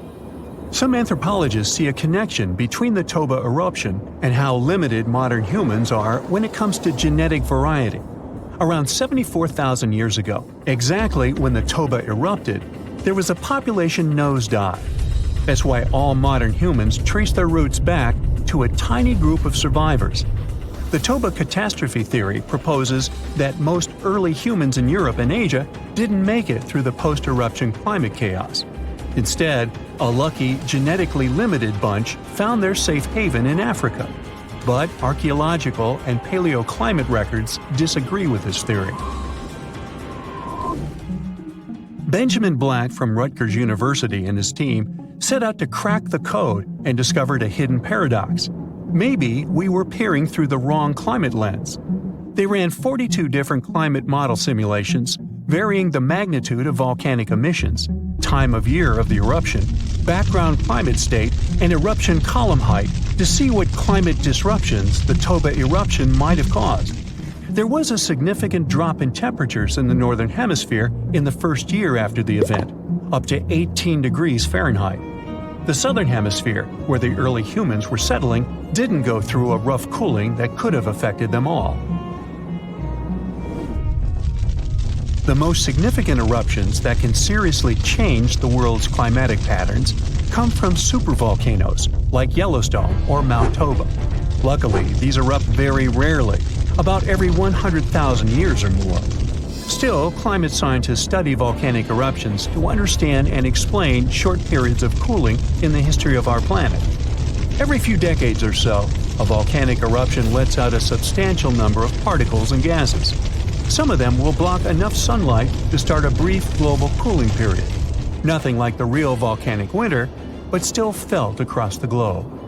Some anthropologists see a connection between the Toba eruption and how limited modern humans are when it comes to genetic variety. Around 74,000 years ago, exactly when the Toba erupted, there was a population nosedive. That's why all modern humans trace their roots back to a tiny group of survivors. The Toba catastrophe theory proposes that most early humans in Europe and Asia didn't make it through the post-eruption climate chaos. Instead, a lucky, genetically limited bunch found their safe haven in Africa. But archaeological and paleoclimate records disagree with this theory. Benjamin Black from Rutgers University and his team set out to crack the code and discovered a hidden paradox. Maybe we were peering through the wrong climate lens. They ran 42 different climate model simulations, varying the magnitude of volcanic emissions, time of year of the eruption, background climate state, and eruption column height to see what climate disruptions the Toba eruption might have caused. There was a significant drop in temperatures in the northern hemisphere in the first year after the event, up to 18 degrees Fahrenheit. The southern hemisphere, where the early humans were settling, didn't go through a rough cooling that could have affected them all. The most significant eruptions that can seriously change the world's climatic patterns come from supervolcanoes, like Yellowstone or Mount Toba. Luckily, these erupt very rarely, about every 100,000 years or more. Still, climate scientists study volcanic eruptions to understand and explain short periods of cooling in the history of our planet. Every few decades or so, a volcanic eruption lets out a substantial number of particles and gases. Some of them will block enough sunlight to start a brief global cooling period. Nothing like the real volcanic winter, but still felt across the globe.